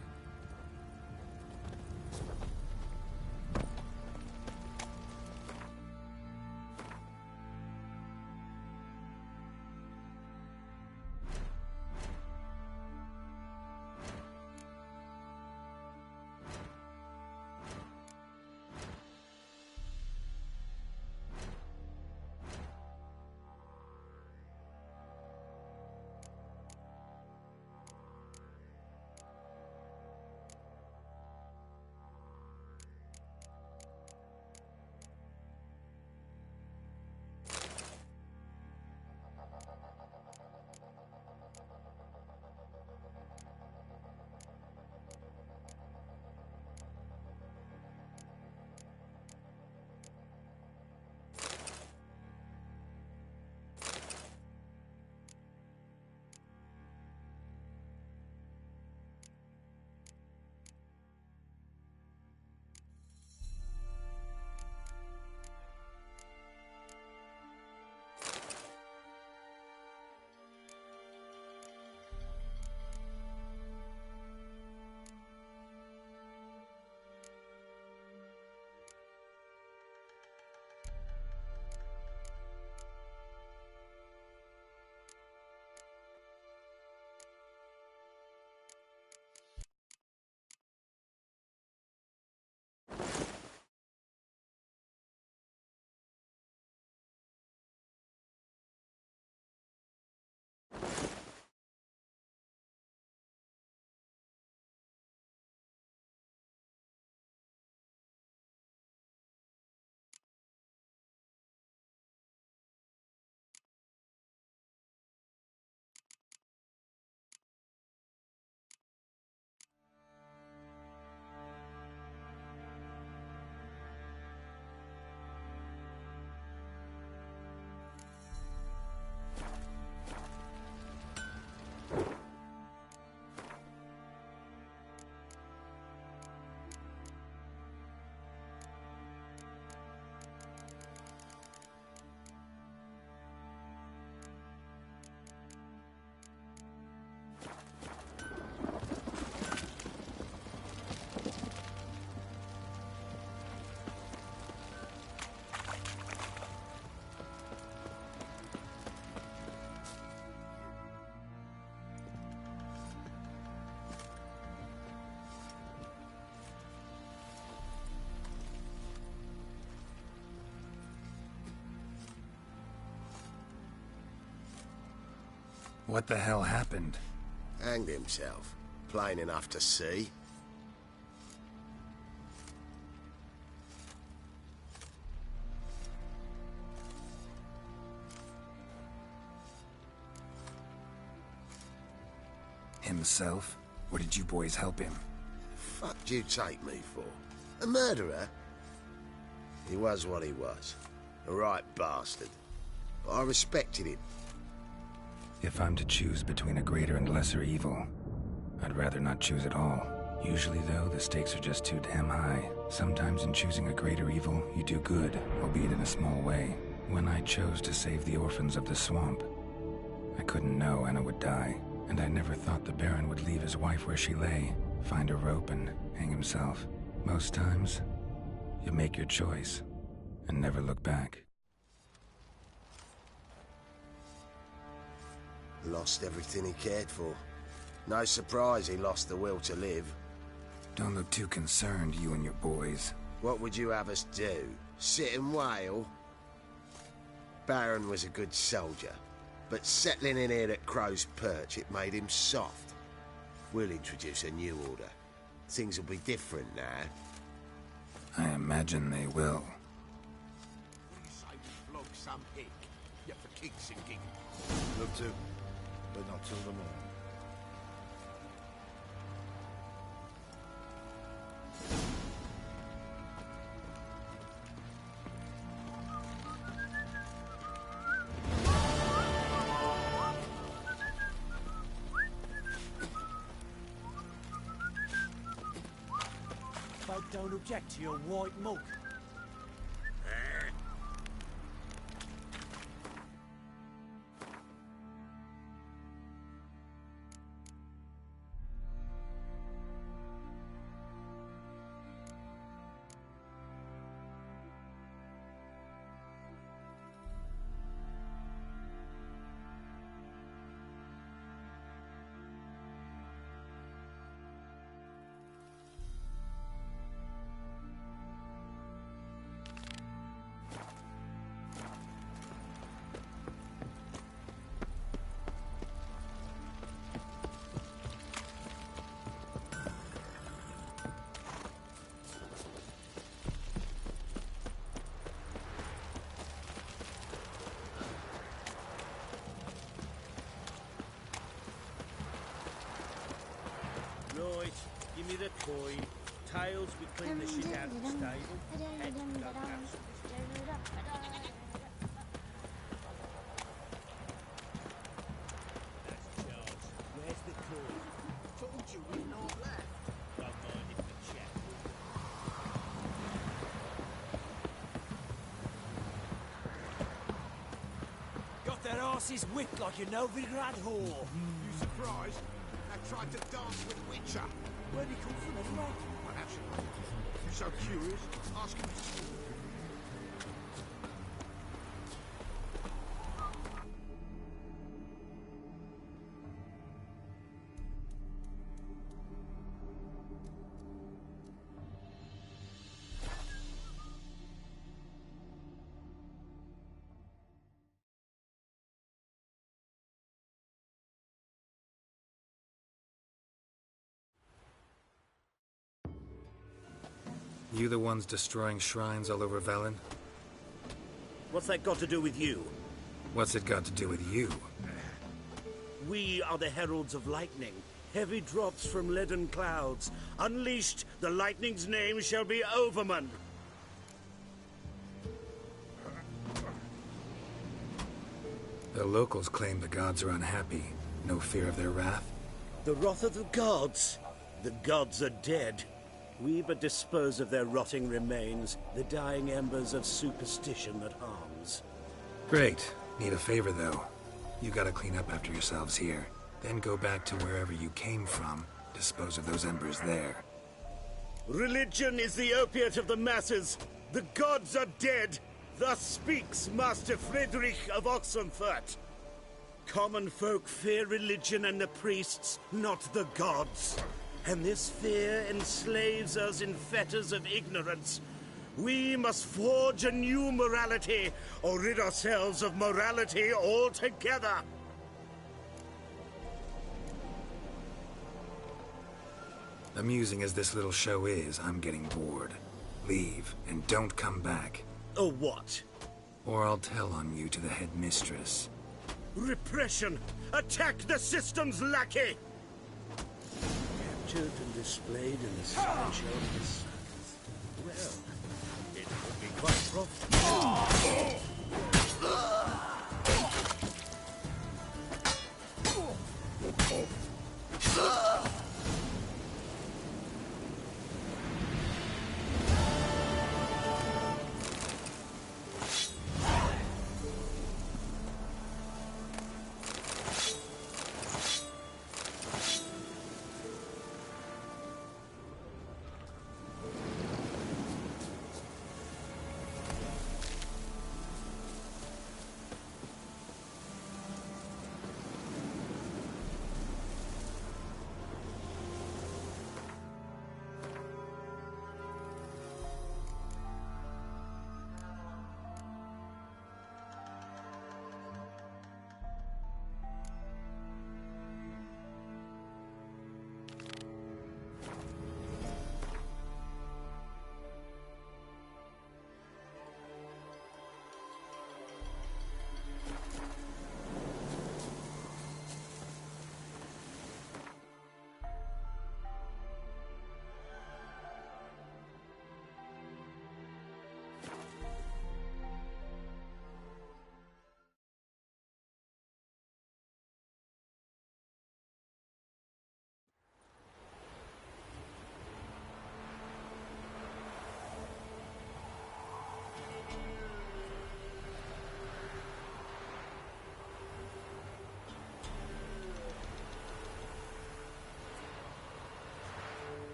What the hell happened? Hanged himself. Plain enough to see. Himself? Or did you boys help him? Fuck do you take me for? A murderer? He was what he was. A right bastard. But I respected him. If I'm to choose between a greater and lesser evil, I'd rather not choose at all. Usually, though, the stakes are just too damn high. Sometimes in choosing a greater evil, you do good, albeit in a small way. When I chose to save the orphans of the swamp, I couldn't know Anna would die. And I never thought the Baron would leave his wife where she lay, find a rope and hang himself. Most times, you make your choice and never look back. Lost everything he cared for. No surprise he lost the will to live. Don't look too concerned, you and your boys. What would you have us do? Sit and wail? Baron was a good soldier. But settling in here at Crow's Perch, it made him soft. We'll introduce a new order. Things will be different now. I imagine they will. What do you say we flog some hick? Yeah, for kicks and giggles. Love to, but not till the morning. Don't object to your white mug. Right, give me the coin. Tails, we clean the shit out of the stable. Head, go past. That's Charles. Where's the coin? Told you we're not left. Don't mind if we chat. Got their asses whipped like a Novigrad whore. You surprised? I tried to dance with Witcher. Where'd he come from anyway? Well, actually, if you're so curious, ask him to school. You the ones destroying shrines all over Velen? What's that got to do with you? What's it got to do with you? We are the heralds of lightning. Heavy drops from leaden clouds. Unleashed, the lightning's name shall be Overman. The locals claim the gods are unhappy. No fear of their wrath? The wrath of the gods? The gods are dead. We but dispose of their rotting remains, the dying embers of superstition that harms. Great. Need a favor, though. You gotta clean up after yourselves here. Then go back to wherever you came from. Dispose of those embers there. Religion is the opiate of the masses. The gods are dead. Thus speaks Master Friedrich of Oxenfurt. Common folk fear religion and the priests, not the gods. And this fear enslaves us in fetters of ignorance. We must forge a new morality, or rid ourselves of morality altogether. Amusing as this little show is, I'm getting bored. Leave, and don't come back. Or what? Or I'll tell on you to the headmistress. Repression! Attack the system's lackey! Captured and displayed in the sideshow of the sun. Well, it would be quite profitable.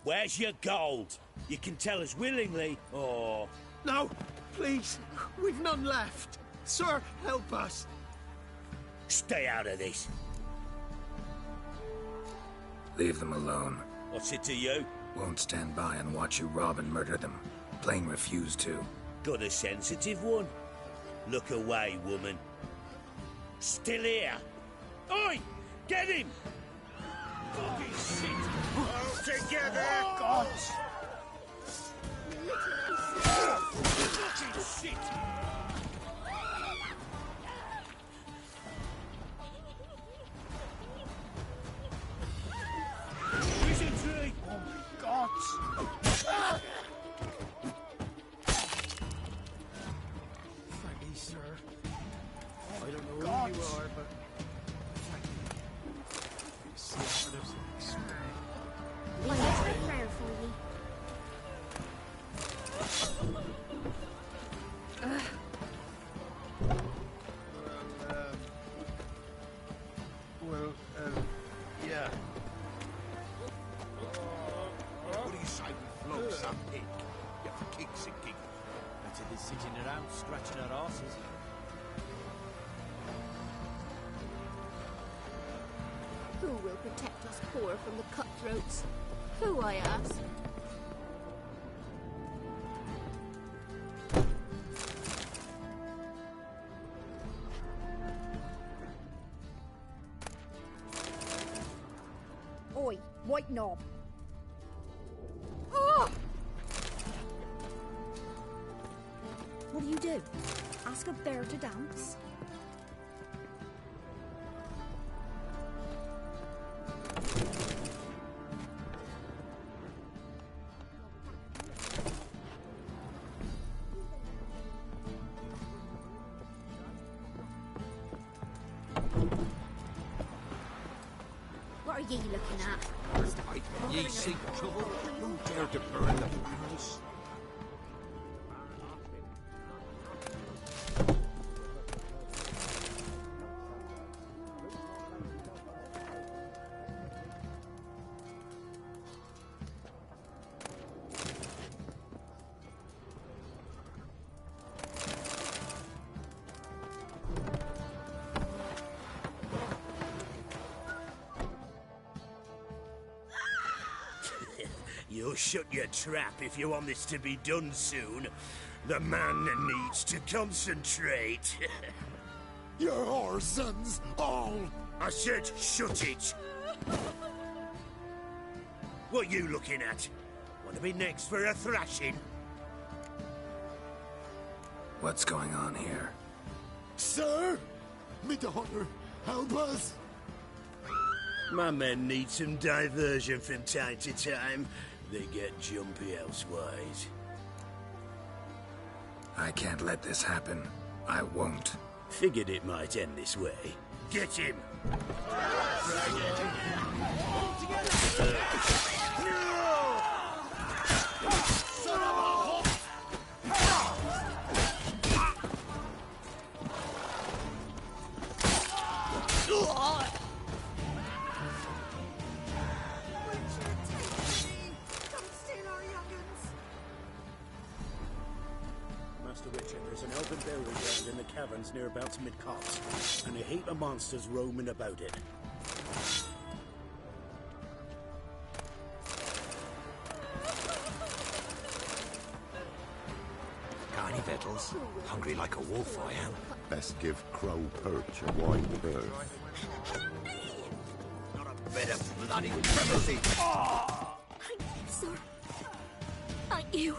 Where's your gold? You can tell us willingly, or... No, please. We've none left. Sir, help us. Stay out of this. Leave them alone. What's it to you? Won't stand by and watch you rob and murder them. Plain refuse to. Got a sensitive one? Look away, woman. Still here? Oi! Get him! Fucking shit! All together! God! Fucking shit! Wizardry! Oh my God! Thank you, sir. I don't know who you are, but thank you. See part of something. Well, let's make prayer for you. Yeah. What do you say we flog some pig? Yeah, for kicks and giggles. Better than sitting around scratching our asses. Who will protect us poor from the cutthroats? Who, I ask? Oi, white knob. Oh! What do? Ask a bear to dance? What are ye looking at? Ye seek trouble? Who dare to burn the barrels? You'll shut your trap if you want this to be done soon. The man needs to concentrate. You're our sons, all! I said shut it! What you looking at? Want to be next for a thrashing? What's going on here? Sir! Me daughter, help us! My men need some diversion from time to time. They get jumpy elsewise. I can't let this happen. I won't. Figured it might end this way. Get him! Master Richard, there's an elven burial ground in the caverns near about mid-cart, and a heap of monsters roaming about it. Got any victuals? Hungry like a wolf, I am. Best give Crow Perch a wide berth. Not a bit of bloody privacy! Thank you, sir. Thank you.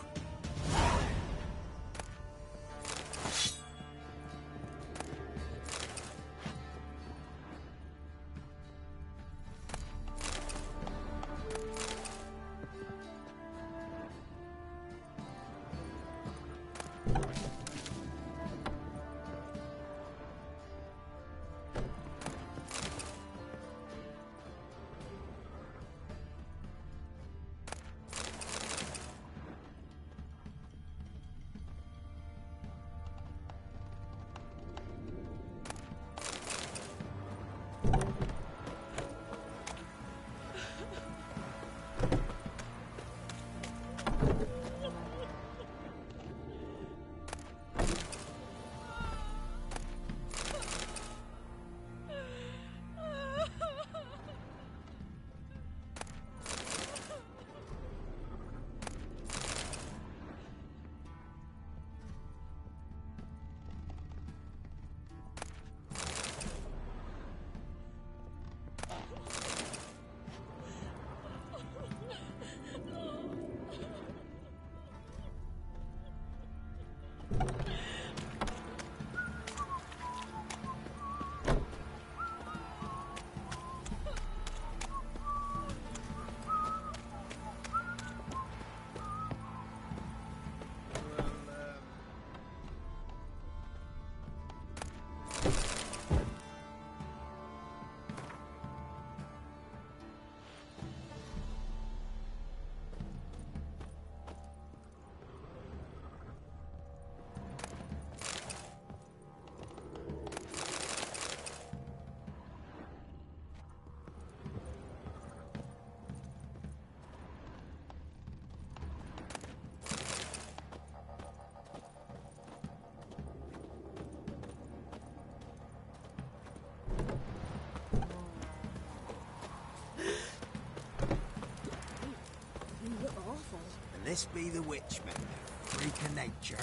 this be the witchman, freak of nature?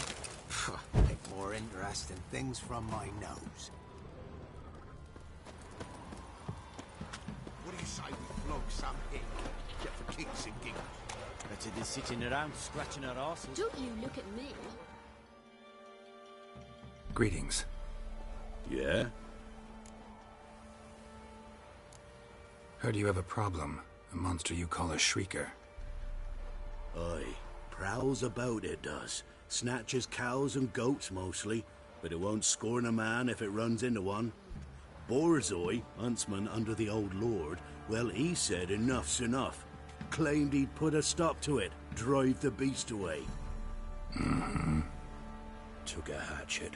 Make more interesting things from my nose. What do you say we flog some pig? Get for kicks and giggles. Better than sitting around scratching our asses. Don't you look at me. Greetings. Yeah? Heard you have a problem. A monster you call a shrieker. Aye. Prowls about, it does. Snatches cows and goats mostly, but it won't scorn a man if it runs into one. Borzoi, huntsman under the old lord, well, he said enough's enough. Claimed he'd put a stop to it, drive the beast away. Took a hatchet.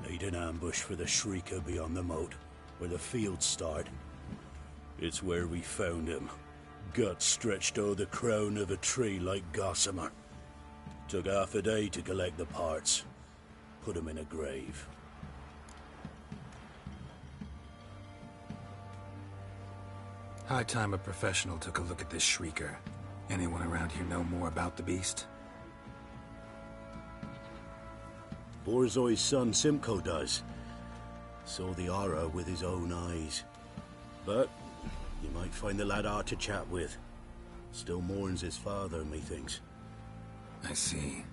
Made an ambush for the shrieker beyond the moat, where the fields start. It's where we found him. Guts stretched o'er the crown of a tree like gossamer. Took half a day to collect the parts. Put him in a grave. High time a professional took a look at this shrieker. Anyone around here know more about the beast? Borzoi's son Simcoe does. Saw the aura with his own eyes. But you might find the lad hard to chat with. Still mourns his father, methinks. I see.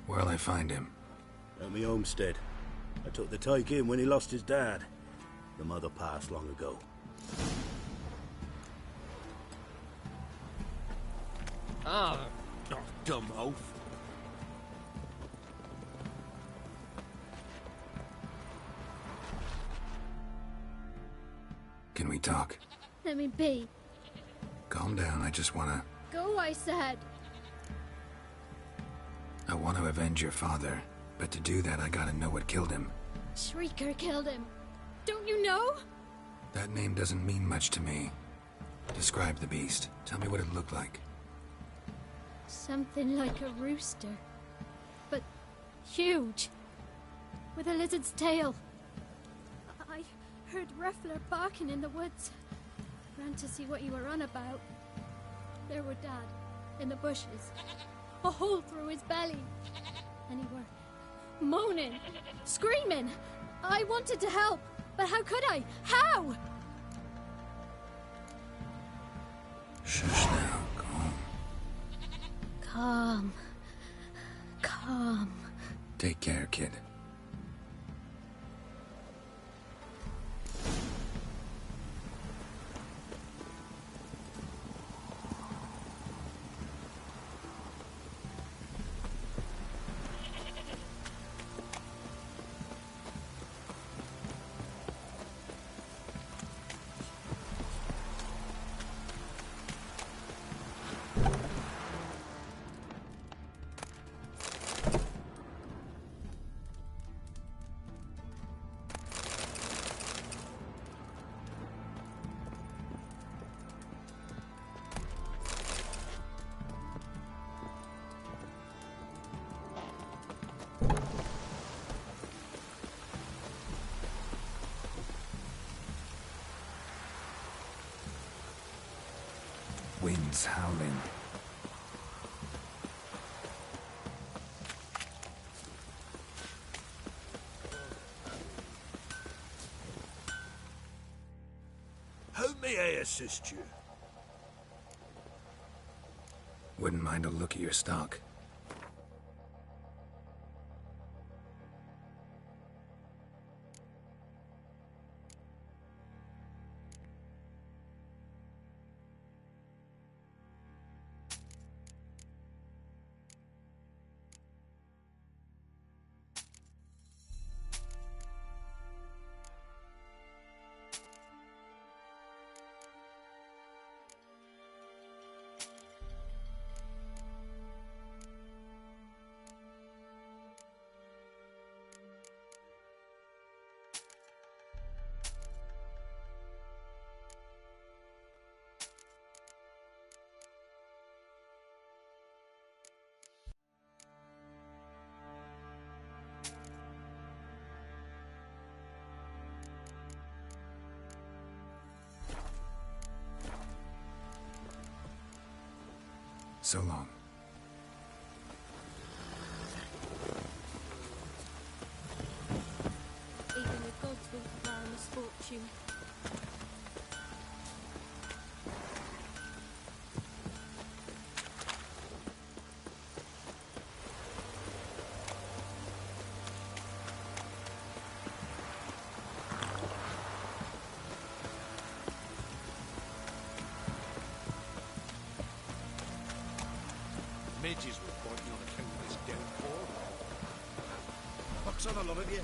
Where'll I find him? At me homestead. I took the tyke in when he lost his dad. The mother passed long ago. Ah, dumb oaf. Can we talk? Let me be. Calm down, I just wanna... Go, I said. I want to avenge your father, but to do that I gotta know what killed him. Shrieker killed him. Don't you know? That name doesn't mean much to me. Describe the beast. Tell me what it looked like. Something like a rooster. But huge. With a lizard's tail. I heard Ruffler barking in the woods. Ran to see what you were on about. There were Dad, in the bushes. A hole through his belly. And he were moaning, screaming. I wanted to help, but how could I? How? Shush now, calm. Calm. Calm. Take care, kid. Winds howling. How may I assist you? Wouldn't mind a look at your stock. So long. midges will point me on account of this damn poor. Box on a lot of you.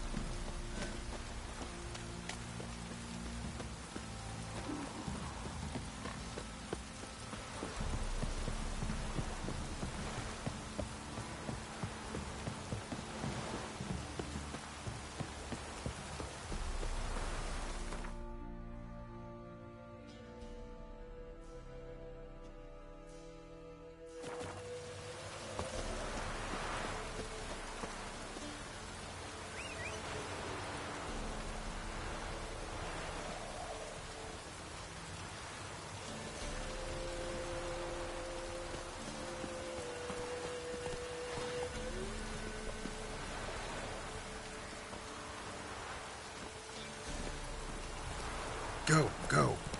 Go, go.